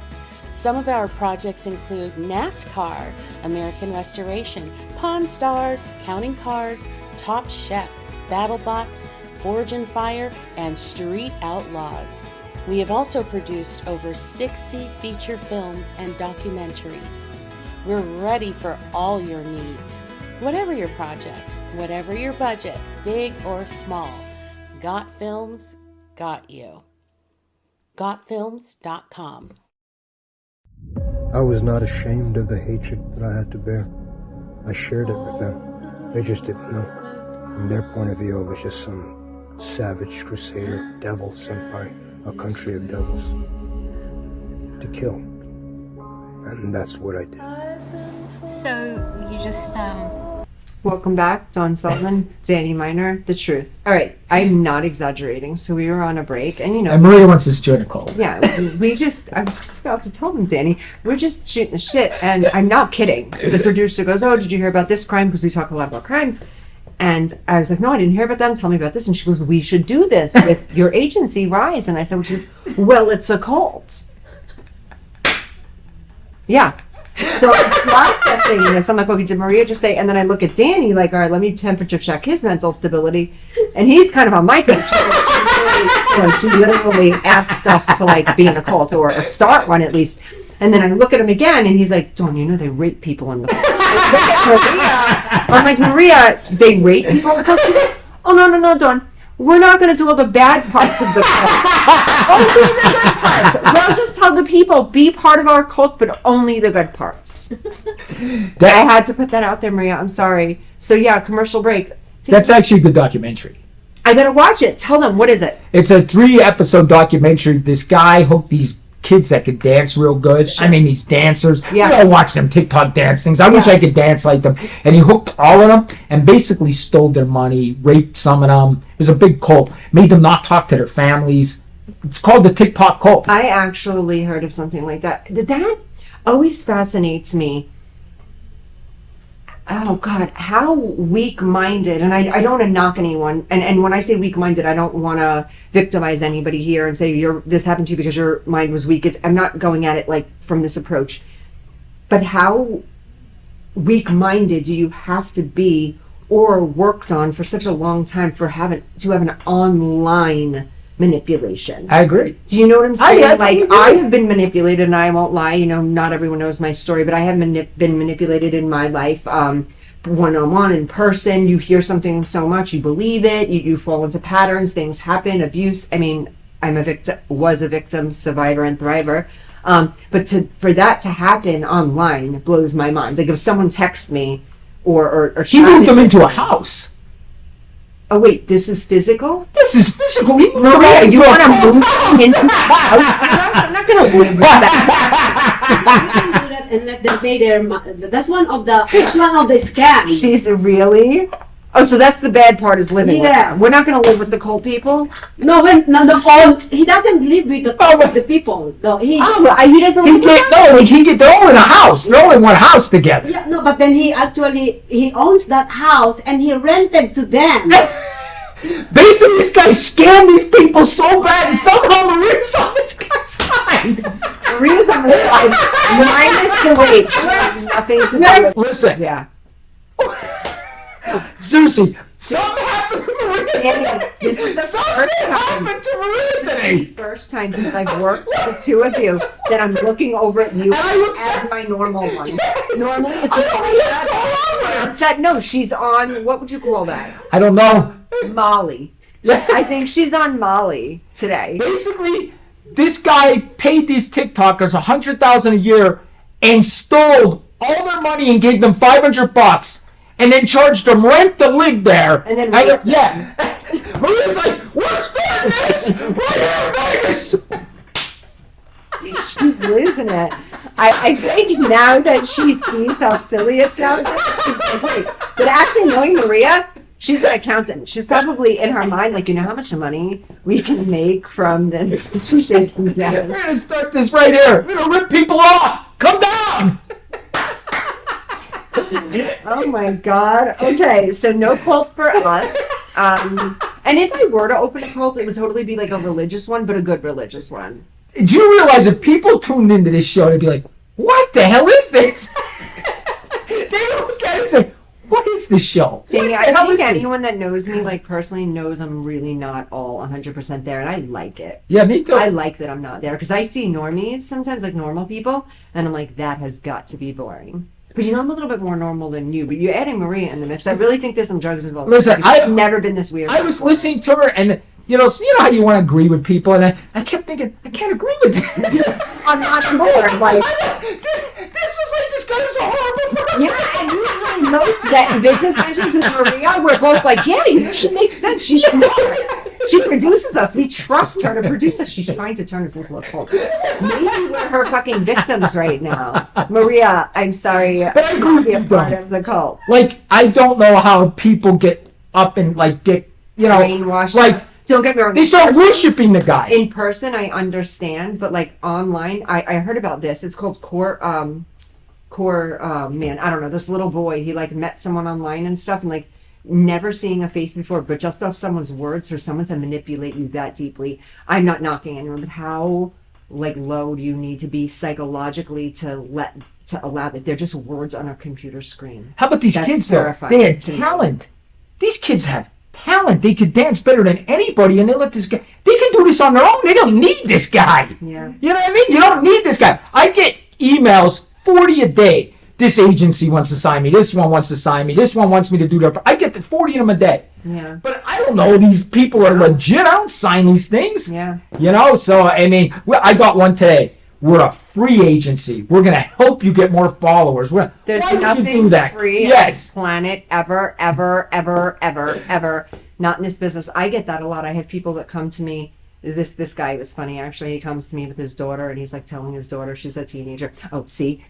Some of our projects include NASCAR, American Restoration, Pawn Stars, Counting Cars, Top Chef, BattleBots, Forge and Fire, and Street Outlaws. We have also produced over 60 feature films and documentaries. We're ready for all your needs. Whatever your project, whatever your budget, big or small, Got Films got you. GotFilms.com. I was not ashamed of the hatred that I had to bear. I shared it with them. They just didn't know. From their point of view, I was just some savage crusader devil sent by a country of devils to kill. And that's what I did. So you just Welcome back, Dawn Sullivan, Danny Miner, The Truth. All right, I'm not exaggerating. So we were on a break, and And Maria wants us to join a call. Yeah, I was just about to tell them, Danny, we're just shooting the shit, and I'm not kidding. The producer goes, oh, did you hear about this crime? Because we talk a lot about crimes. And I was like, no, I didn't hear about that. Tell me about this. And she goes, we should do this with your agency, Rise. And I said, which is, well, it's a cult. Yeah. So I'm processing this. I'm like, okay, did Maria just say? And then I look at Danny, like, all right, let me temperature check his mental stability. And he's kind of on my page. She literally asked us to, like, be in a cult or start one at least. And then I look at him again, and he's like, Dawn, you know they rape people in the cult. I'm like, Maria, they rape people in the cult? She goes, oh, no, Dawn. We're not going to do all the bad parts of the cult. Only the good parts. We'll just tell the people, be part of our cult, but only the good parts. I had to put that out there, Maria. I'm sorry. So, yeah, commercial break. That's actually a good documentary. I got to watch it. Tell them, what is it? It's a 3-episode documentary. This guy hooked these kids that could dance real good. I mean, these dancers. Yeah. We all watch them TikTok dance things. I wish I could dance like them. And he hooked all of them and basically stole their money, raped some of them. It was a big cult. Made them not talk to their families. It's called the TikTok cult. I actually heard of something like that. That always fascinates me. Oh, God, how weak-minded, and I don't want to knock anyone, and when I say weak-minded, I don't want to victimize anybody here and say this happened to you because your mind was weak. I'm not going at it like from this approach. But how weak-minded do you have to be or worked on for such a long time to have an online manipulation? I agree. Do you know what I'm saying? I have been manipulated, and I won't lie. You know, not everyone knows my story, but I have been manipulated in my life. One-on-one, in person. You hear something so much, you believe it. You fall into patterns. Things happen. Abuse. I mean, was a victim, survivor, and thriver. But for that to happen online blows my mind. Like if someone texts me, or She moved them into a house. Oh wait, this is physical? This is physical. Maria, you want to move into the house? I'm not going to live with that. You can do that and let them pay their that's one of the scams. She's really? Oh, so that's the bad part, is living with Yes. them. We're not going to live with the cult people? He doesn't live with the people. No, he He doesn't live with them? They're all in a house. They're all in one house together. yeah, no, but then he owns that house and he rented to them. Basically, this guy scammed these people so bad, and somehow Maria's on this guy's side. Maria's on the side. Minus the weight. She has nothing to do with. Listen, Yeah. seriously, something happened to Maria. Danny, this is the Something first time. happened to Maria today. First time since I've worked with the two of you that I'm looking over at you I looked as my normal one. Yes. Normally it's I don't know what's going on with her. on set. No, she's on, what would you call that? I don't know. Molly. Yeah. I think she's on Molly today. Basically, this guy paid these TikTokers $100,000 a year and stole all their money and gave them $500, and then charged them rent to live there. And then yeah, Maria's like, "We're starting this right here in Vegas." She's losing it. I think now that she sees how silly it sounds, she's like, wait. But actually knowing Maria, she's an accountant. She's probably in her mind like, you know how much money we can make from the she's shaking We're yes. gonna start this right here. We're gonna rip people off. Come down. Oh my god. Okay, so no cult for us. And if I were to open a cult, it would totally be like a religious one, but a good religious one. Do you realize if people tuned into this show, they'd be like, "What the hell is this?" They look at it and say, "What is this show?" Danny, What the I hell think is this? anyone that knows me, like personally, knows I'm really not all 100% there, and I like it. Yeah, me too. I like that I'm not there because I see normies sometimes, like normal people, and I'm like, that has got to be boring. But you know, I'm a little bit more normal than you. But you're adding Maria in the mix. I really think there's some drugs involved. Listen, Because she's never been this weird. I was before. listening to her, and so you know how you want to agree with people, and I kept thinking, I can't agree with this. I'm not on board. Like, this was like, this guy is a horrible person. yeah, and usually most that business ventures with Maria, we're both like, yeah, she makes sense. She's smart. She produces us. We trust her to produce us. She's trying to turn us into a cult. Maybe we're her fucking victims right now. Maria, I'm sorry. But I agree with be a you, part though. of the cult. Like, I don't know how people get up and like get, Brainwashed. like Don't get me wrong. they start worshiping the guy. In person, I understand, but like online, I heard about this. It's called core. Man, I don't know. This little boy, he like met someone online and stuff, and like never seeing a face before, but just off someone's words for someone to manipulate you that deeply. I'm not knocking anyone, but how like low do you need to be psychologically to allow that? They're just words on a computer screen. How about these That's kids though? terrifying They had to me. talent. These kids have talent. They could dance better than anybody, and they let this guy. They can do this on their own. They don't need this guy. Yeah. You know what I mean? You don't need this guy. I get emails 40 a day. This agency wants to sign me. This one wants to sign me. This one wants me to do their. I get 40 of them a day. Yeah. But I don't know. These people are legit. I don't sign these things. Yeah. You know. So I mean, I got one today. We're a free agency. We're gonna help you get more followers. There's Why would nothing you do that? free on Yes. this planet ever. Not in this business. I get that a lot. I have people that come to me. This guy was funny actually. He comes to me with his daughter, and he's like telling his daughter, she's a teenager. Oh, see,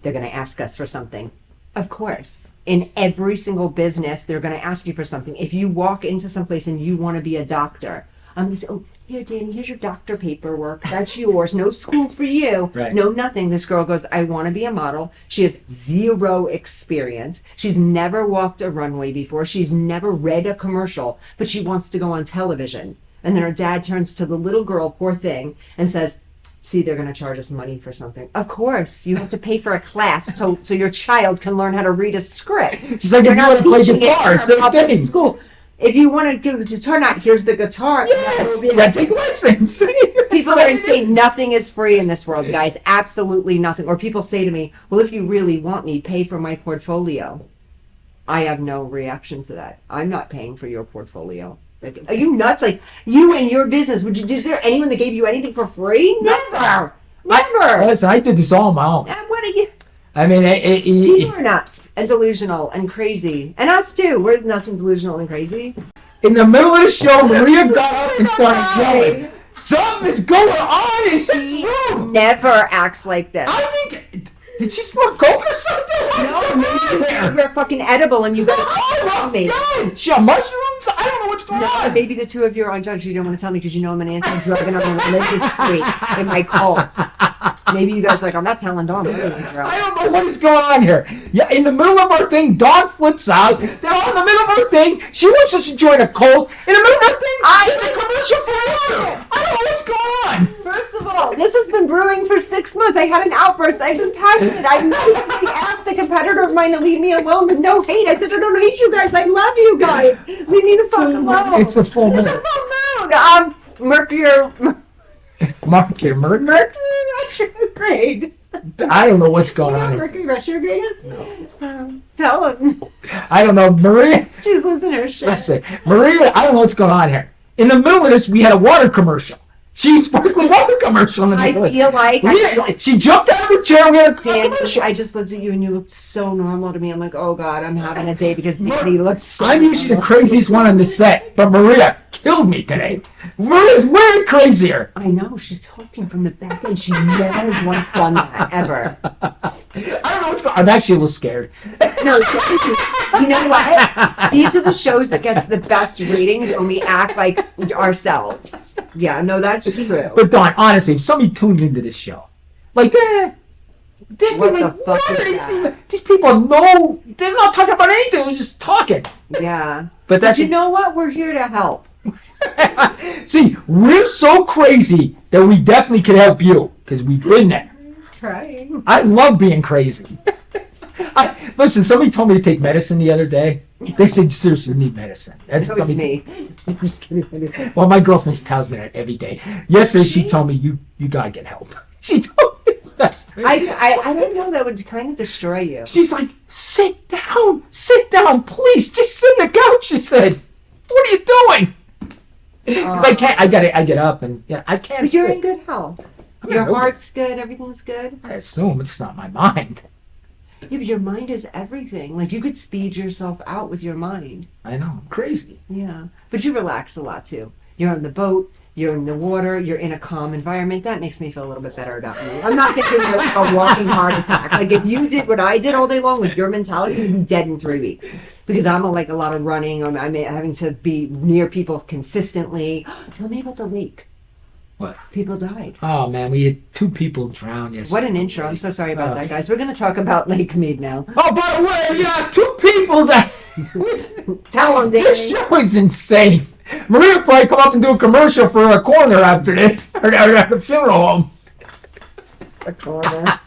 they're gonna ask us for something. Of course, in every single business, they're gonna ask you for something. If you walk into some place and you want to be a doctor, I'm gonna say, oh, here, Danny, here's your doctor paperwork. That's yours. No school for you. Right. No nothing. This girl goes, I want to be a model. She has zero experience. She's never walked a runway before. She's never read a commercial, but she wants to go on television. And then her dad turns to the little girl, poor thing, and says, see, they're going to charge us money for something. Of course, you have to pay for a class so your child can learn how to read a script. She's like, They're if you not want to play teaching it guitar, in same public thing. school. If you want to give the guitar, not here's the guitar. Yes. You gotta take lessons. People are insane. Nothing is free in this world, guys. Absolutely nothing. Or people say to me, well, if you really want me, pay for my portfolio. I have no reaction to that. I'm not paying for your portfolio. Like, are you nuts? Like, you and your business, is there anyone that gave you anything for free? Never. Never. Listen, I did this all on my own. And what are you? I mean, People are nuts and delusional and crazy. And us too. We're nuts and delusional and crazy. in the middle of the show, Maria got up and started yelling. Something is going on in this room. Never acts like this. I think. Did she snort coke or something? What's going on there? You're fucking edible and you guys Oh tell me. my God! She on mushrooms? I don't know what's going No, on. maybe the two of you are on drugs. You don't want to tell me because you know I'm an anti-drug and I'm a religious freak in my cult. Maybe you guys are like, I'm not telling Dawn. I don't know what is going on here. Yeah, in the middle of our thing, Dawn flips out. Then all in the middle of her thing, she wants us to join a cult. In the middle of her thing, it's a commercial for water. I don't know what's going on. First of all, this has been brewing for 6 months. I had an outburst. I've been passionate. I nicely asked a competitor of mine to leave me alone with no hate. I said, I don't hate you guys. I love you guys. Leave me the fuck alone. It's a full moon. It's a full moon. Mercury retrograde. I don't know what's going Do you know on what here. Mercury retrograde is? No. Tell him. I don't know, Maria. She's listening to her shit. Listen, Maria, I don't know what's going on here. In the middle of this, we had a water commercial. She's sparkling water commercial in the middle of feel like she jumped out of her chair and we had a Danny, commercial. I just looked at you and you looked so normal to me. I'm like, oh God, I'm having a day because Danny looks so I'm usually the normal. craziest one on the set, but Maria killed me today. Maria's way crazier. I know, she's talking from the back and she never has once done that, ever. I don't know what's going on. I'm actually a little scared. No, seriously. You know what? These are the shows that gets the best ratings when we act like ourselves. Yeah, no, that's true. But Dawn, honestly, if somebody tuned into this show, like, they'd be What like, the fuck what are is that? these people know, they're not talking about anything, they're just talking. Yeah. But that's you know what? We're here to help. See, we're so crazy that we definitely can help you because we've been there. He's crying. I love being crazy. Listen, somebody told me to take medicine the other day. They said, seriously, you need medicine. That's That was me. I'm just kidding. Well, my girlfriend tells me that every day. Yesterday, she told me, you gotta get help. She told me that. I don't know. That would kind of destroy you. She's like, sit down, please. Just sit on the couch, she said. What are you doing? Because I can't, I get up and, I can't But you're sit. in good health. I'm Your in good- heart's good. Everything's good. I assume it's not my mind. Yeah, but your mind is everything. Like, you could speed yourself out with your mind. I know, I'm crazy. Yeah. But you relax a lot, too. You're on the boat. You're in the water. You're in a calm environment. That makes me feel a little bit better about you. I'm not thinking you're like a walking heart attack. Like, if you did what I did all day long with your mentality, you'd be dead in 3 weeks. Because I'm like a lot of running. I'm having to be near people consistently. Tell me about the lake. What? People died. Oh, man, we had 2 people drown yesterday. What an intro. I'm so sorry about that, guys. We're going to talk about Lake Mead now. Oh, by the way, 2 people that... Tell them, This Danny. show is insane. Maria will probably come up and do a commercial for a corner after this, or at a funeral home. A corner.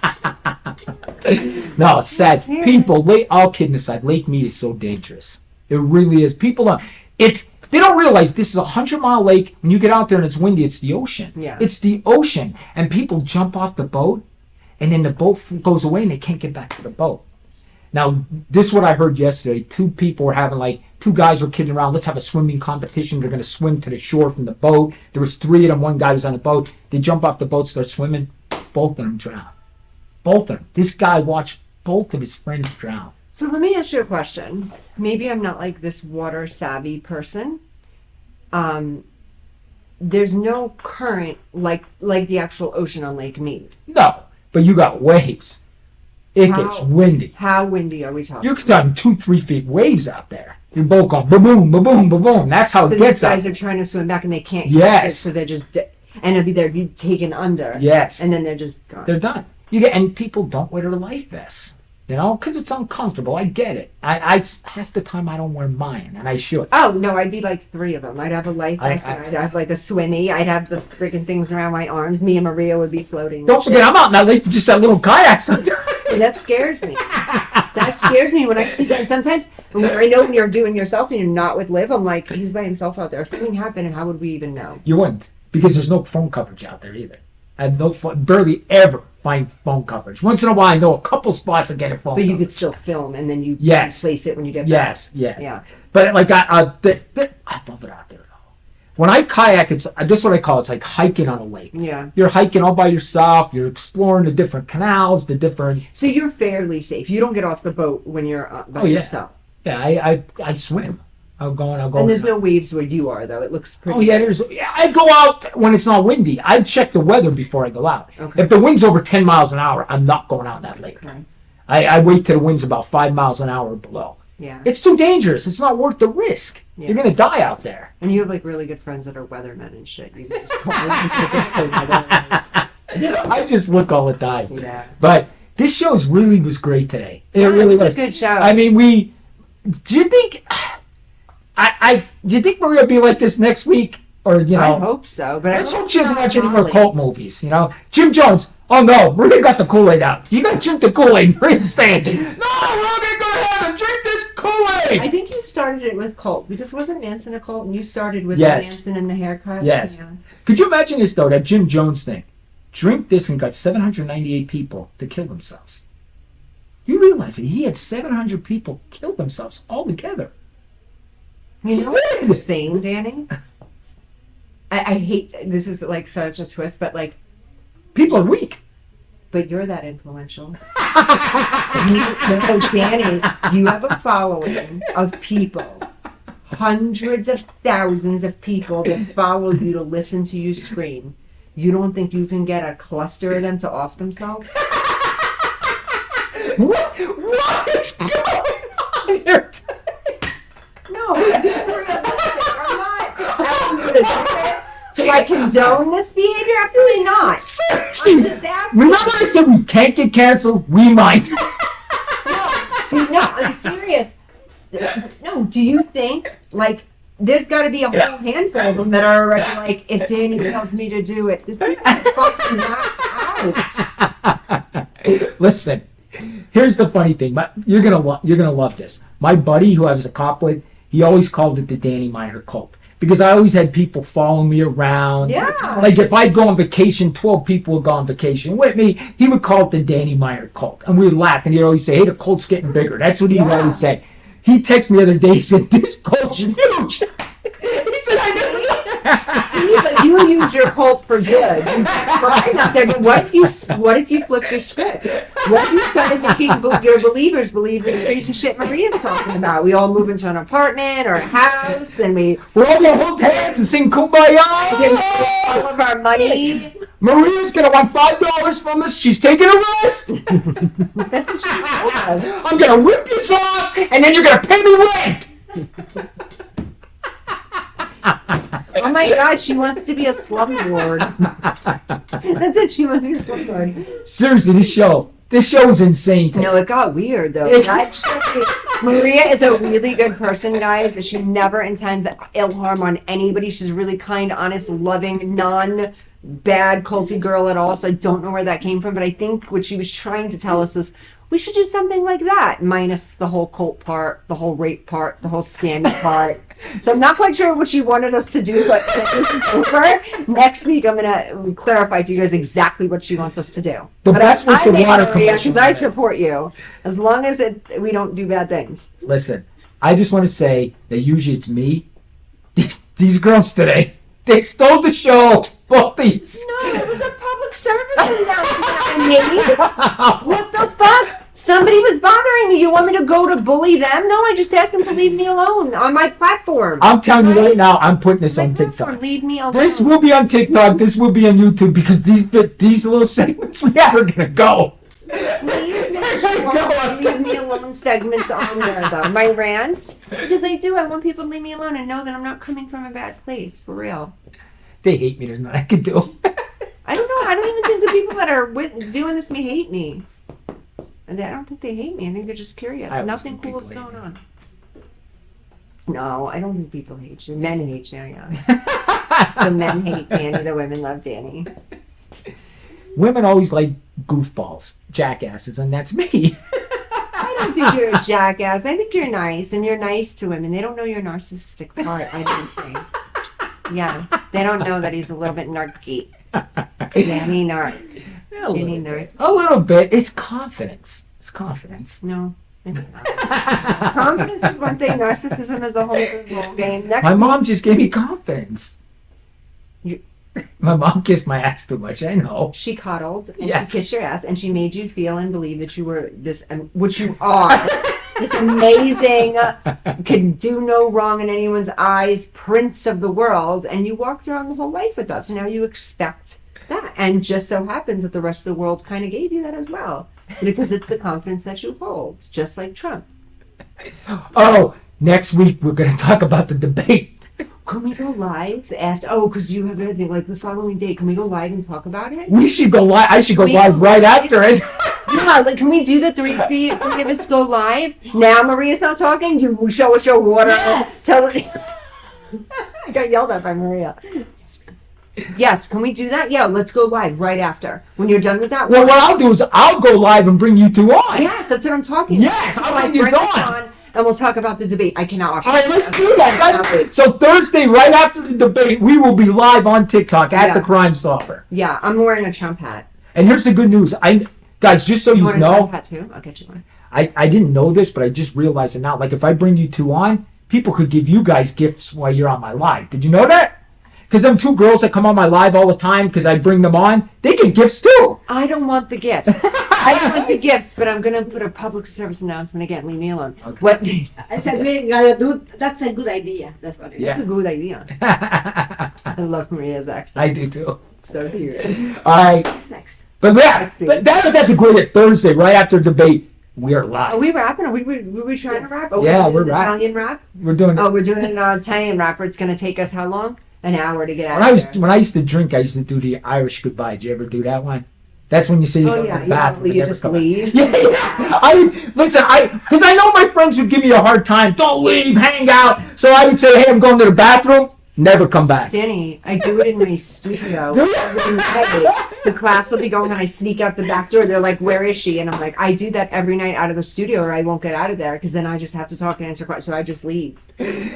No, it's sad. People, all kidding aside, Lake Mead is so dangerous. It really is. People don't. They don't realize this is a 100-mile lake. When you get out there and it's windy, it's the ocean. Yeah. It's the ocean, and people jump off the boat, and then the boat goes away, and they can't get back to the boat. Now, this is what I heard yesterday. 2 people were having 2 guys were kidding around. Let's have a swimming competition. They're going to swim to the shore from the boat. There was 3 of them. 1 guy was on the boat. They jump off the boat, start swimming. Both of them drown. Both of them. This guy watched both of his friends drown. So let me ask you a question. Maybe I'm not like this water savvy person. There's no current like the actual ocean on Lake Mead. No, but you got waves. It gets windy. How windy are we talking? You're talking 2-3 feet waves out there. You're both going ba-boom, ba-boom, ba-boom. That's how So it these gets out. guys are trying to swim back and they can't catch Yes. it, so they're just and they'll be taken under. Yes. And then they're just gone. They're done. And people don't wear their life vests, because it's uncomfortable. I get it. I half the time I don't wear mine, and I should. Oh no, I'd be like 3 of them. I'd have a life vest, I- and I'd have like a swimmy. I'd have the freaking things around my arms. Me and Maria would be floating. Don't forget, I'm out in that lake with just that little kayak sometimes. So that scares me. That scares me when I see that. And sometimes I know when you're doing yourself and you're not with Liv, I'm like, he's by himself out there. If something happened, and how would we even know? You wouldn't, because there's no phone coverage out there either. I have no phone, barely ever find phone coverage. Once in a while, I know a couple spots that get a phone But you coverage. could still film, and then you Yes. place it when you get back. Yes. Yeah. But I love it out there though. When I kayak, this is what I call it. It's like hiking on a lake. Yeah. You're hiking all by yourself. You're exploring the different canals, the different. So you're fairly safe. You don't get off the boat when you're by yourself. Yeah, I swim. I'll go. And there's no waves where you are, though. It looks pretty. Oh yeah, I go out when it's not windy. I check the weather before I go out. Okay. If the wind's over 10 miles an hour, I'm not going out in that lake. Okay. I wait till the wind's about 5 miles an hour below. Yeah. It's too dangerous. It's not worth the risk. Yeah. You're gonna die out there. And you have like really good friends that are weathermen and shit. You just call them and take us to weather. I just look all the time. Yeah. But this show really was great today. It Yeah, really it was a good show. I mean, do you think, do you think Maria will be like this next week? Or, you know. I hope so. But Let's hope she doesn't watch any more cult movies, you know. Jim Jones, oh no, Maria got the Kool-Aid out. You got to drink the Kool-Aid. Maria's saying, no, we're all going to go ahead and drink this Kool-Aid. I think you started it with cult because wasn't Manson a cult and you started with Yes. Manson and the haircut? Yes. Yeah. Could you imagine this, though, that Jim Jones thing? Drink this and got 798 people to kill themselves. You realize that he had 700 people kill themselves all together. You know what's insane, Danny? I hate, this is like such a twist, but like, People are weak. but you're that influential. No, Danny, you have a following of people, hundreds of thousands of people that follow you to listen to you scream. You don't think you can get a cluster of them to off themselves? What is going on here? No, I'm being realistic. I'm not telling you to do it. Do I condone this behavior? Absolutely not. I'm just asking. Remember I said we can't get canceled? We might. No, I'm serious. No, do you think, like, there's got to be a whole handful of them that are already like, if Danny tells me to do it, this fucking knocked out. Listen, here's the funny thing. You're gonna love this. My buddy, who I was a cop with, he always called it the Danny Miner cult because I always had people following me around. Yeah. Like if I'd go on vacation, 12 people would go on vacation with me. He would call it the Danny Miner cult, and we would laugh, and he'd always say, "Hey, the cult's getting bigger." That's what he'd always say. He texted me the other day. He said, "This cult's huge." He said, See, but you use your cult for good. Right out there. But what if you flipped your script? What if you started making your believers believe this crazy shit Maria's talking about? We all move into an apartment or a house, and we're all gonna hold hands and sing "Kumbaya." Give us all of our money. Maria's gonna want $5 from us. She's taking a risk. That's what she just told us. I'm gonna rip this off, and then you're gonna pay me rent. Oh my God, she wants to be a slumlord. That's it. She wants to be a slumlord. Seriously, this show is insane. No, it got weird though. Maria is a really good person, guys. She never intends ill harm on anybody. She's really kind, honest, loving, non-bad, culty girl at all. So I don't know where that came from, but I think what she was trying to tell us is we should do something like that, minus the whole cult part, the whole rape part, the whole scammy part. So I'm not quite sure what she wanted us to do, but this is over. Next week, I'm going to clarify for you guys exactly what she wants us to do. The best was the water commercial. Because I support you, as long as we don't do bad things. Listen, I just want to say that usually it's me. These girls today, they stole the show. Both these. No, it was a public service announcement. What the fuck? Somebody was bothering me. You want me to go to bully them? No, I just asked them to leave me alone on my platform. I'm telling you right now, I'm putting this on TikTok. Leave me alone. This will be on TikTok. This will be on YouTube because these little segments we have are gonna go. Please make sure leave me alone segments on there though. My rant, because I want people to leave me alone and know that I'm not coming from a bad place for real. They hate me. There's nothing I can do. I don't know. I don't even think the people that are doing this to me hate me. And I don't think they hate me. I think they're just curious. Nothing cool is going on. No, I don't think people hate you. Men hate you, yeah. The men hate Danny. The women love Danny. Women always like goofballs, jackasses, and that's me. I don't think you're a jackass. I think you're nice, and you're nice to women. They don't know your narcissistic part, I don't think. Yeah, they don't know that he's a little bit narky. Danny narc. A little bit. It's confidence. No, it's not. Confidence is one thing. Narcissism is a whole ball game. My mom just gave me confidence. My mom kissed my ass too much. I know. She cuddled and she kissed your ass and she made you feel and believe that you were this, which you are. This amazing, can do no wrong in anyone's eyes, prince of the world, and you walked around the whole life with us. So now you expect that, and just so happens that the rest of the world kind of gave you that as well, because it's the confidence that you hold, just like Trump. Oh, next week we're going to talk about the debate. Can we go live after? Oh, because you have everything like the following day. Can we go live and talk about it? We should go live. I should go live right after it. Yeah, like can we do the three of us go live? Now Maria's not talking. You show us your water. Yes. Tell her. I got yelled at by Maria. Yes, can we do that? Yeah, let's go live right after. When you're done with that. Well, what I'll do is I'll go live and bring you two on. Yes, that's what I'm talking about. Yes, I'll Like, bring you us on. and we'll talk about the debate. I cannot watch. All right, let's do that. So Thursday, right after the debate, we will be live on TikTok at the Crime Solver. Yeah, I'm wearing a Trump hat. And here's the good news. Guys, just so you Want a know, Trump hat too? I'll get you one. I didn't know this, but I just realized it now. Like, if I bring you two on, people could give you guys gifts while you're on my live. Did you know that? Because them two girls that come on my live all the time, because I bring them on, they get gifts too. I don't want the gifts. I don't want the gifts, but I'm gonna put a public service announcement again. Leave me alone. Okay. What? I said we gotta do. That's a good idea. That's what it is. That's a good idea. I love Maria's accent. I do too. So cute. All right. Sex. But yeah, Sexy. but that's a great Thursday, right after debate. We are live. Are we rapping? Are we trying to rap? Oh, Yeah, we're we're doing an rap. Italian rap. We're doing it. Oh, we're doing an Italian rap. Where it's gonna take us how long? An hour to get out of there. When I used to drink, I used to do the Irish goodbye. Did you ever do that one? That's when you say you go to the bathroom. you and never just come out. leave. Yeah. Because I know my friends would give me a hard time. Don't leave, hang out. So I would say, hey, I'm going to the bathroom. Never come back. Danny, I do it in my studio. Do you? Every night. The class will be going and I sneak out the back door. They're like, where is she? And I'm like, I do that every night out of the studio or I won't get out of there because then I just have to talk and answer questions. So I just leave.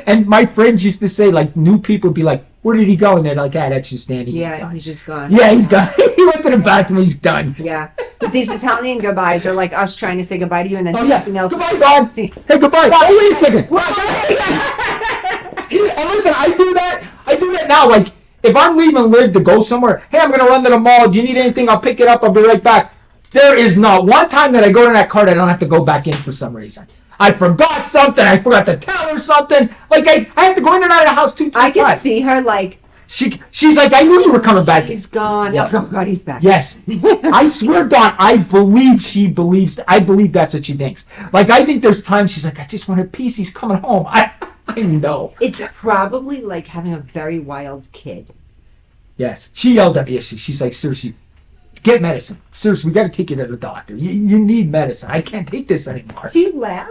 And my friends used to say, like, new people would be like, where did he go? And they're like, that's just Danny. He's Yeah, gone. he's just gone. Yeah, he's gone. He went to the bathroom. He's done. Yeah. But these Italian goodbyes are like us trying to say goodbye to you and then Oh, yeah. something else. Goodbye, Bob. See. Hey, goodbye. Oh, wait a second. And listen, I do that now. Like, if I'm leaving Liv to go somewhere, hey, I'm going to run to the mall. Do you need anything? I'll pick it up. I'll be right back. There is not one time that I go to that car that I don't have to go back in for some reason. I forgot something. I forgot to tell her something. Like, I have to go in and out of the house 2 times. I can see her like, She's like, I knew you were coming back. he's gone. Yeah. Oh, God, he's back. Yes. I swear, Dawn, I believe that's what she thinks. Like, I think there's times she's like, I just want a piece. He's coming home. I know. It's probably like having a very wild kid. Yes. She yelled at me yesterday. She's like, seriously, get medicine. Seriously, we got to take you to the doctor. You need medicine. I can't take this anymore. Do you laugh?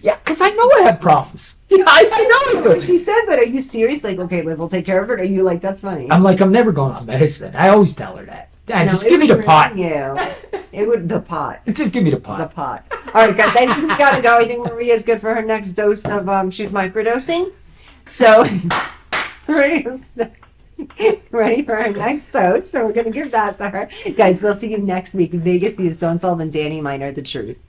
Yeah, because I know I have problems. Yeah, I know I do. When she says that, are you serious? Like, okay, Liv will take care of it? Or are you like, that's funny? I'm like, I'm never going on medicine. I always tell her that. Dad, No, just it give me the would pot. ruin you. It would, the pot. Just give me the The pot. pot. All right, guys, I think we gotta go. I think Maria's good for her next dose of, she's microdosing. So, Maria's ready for her next dose. So we're gonna give that to her. Guys, we'll see you next week. Vegas Views, Stone Sullivan, Danny Miner, The Truth.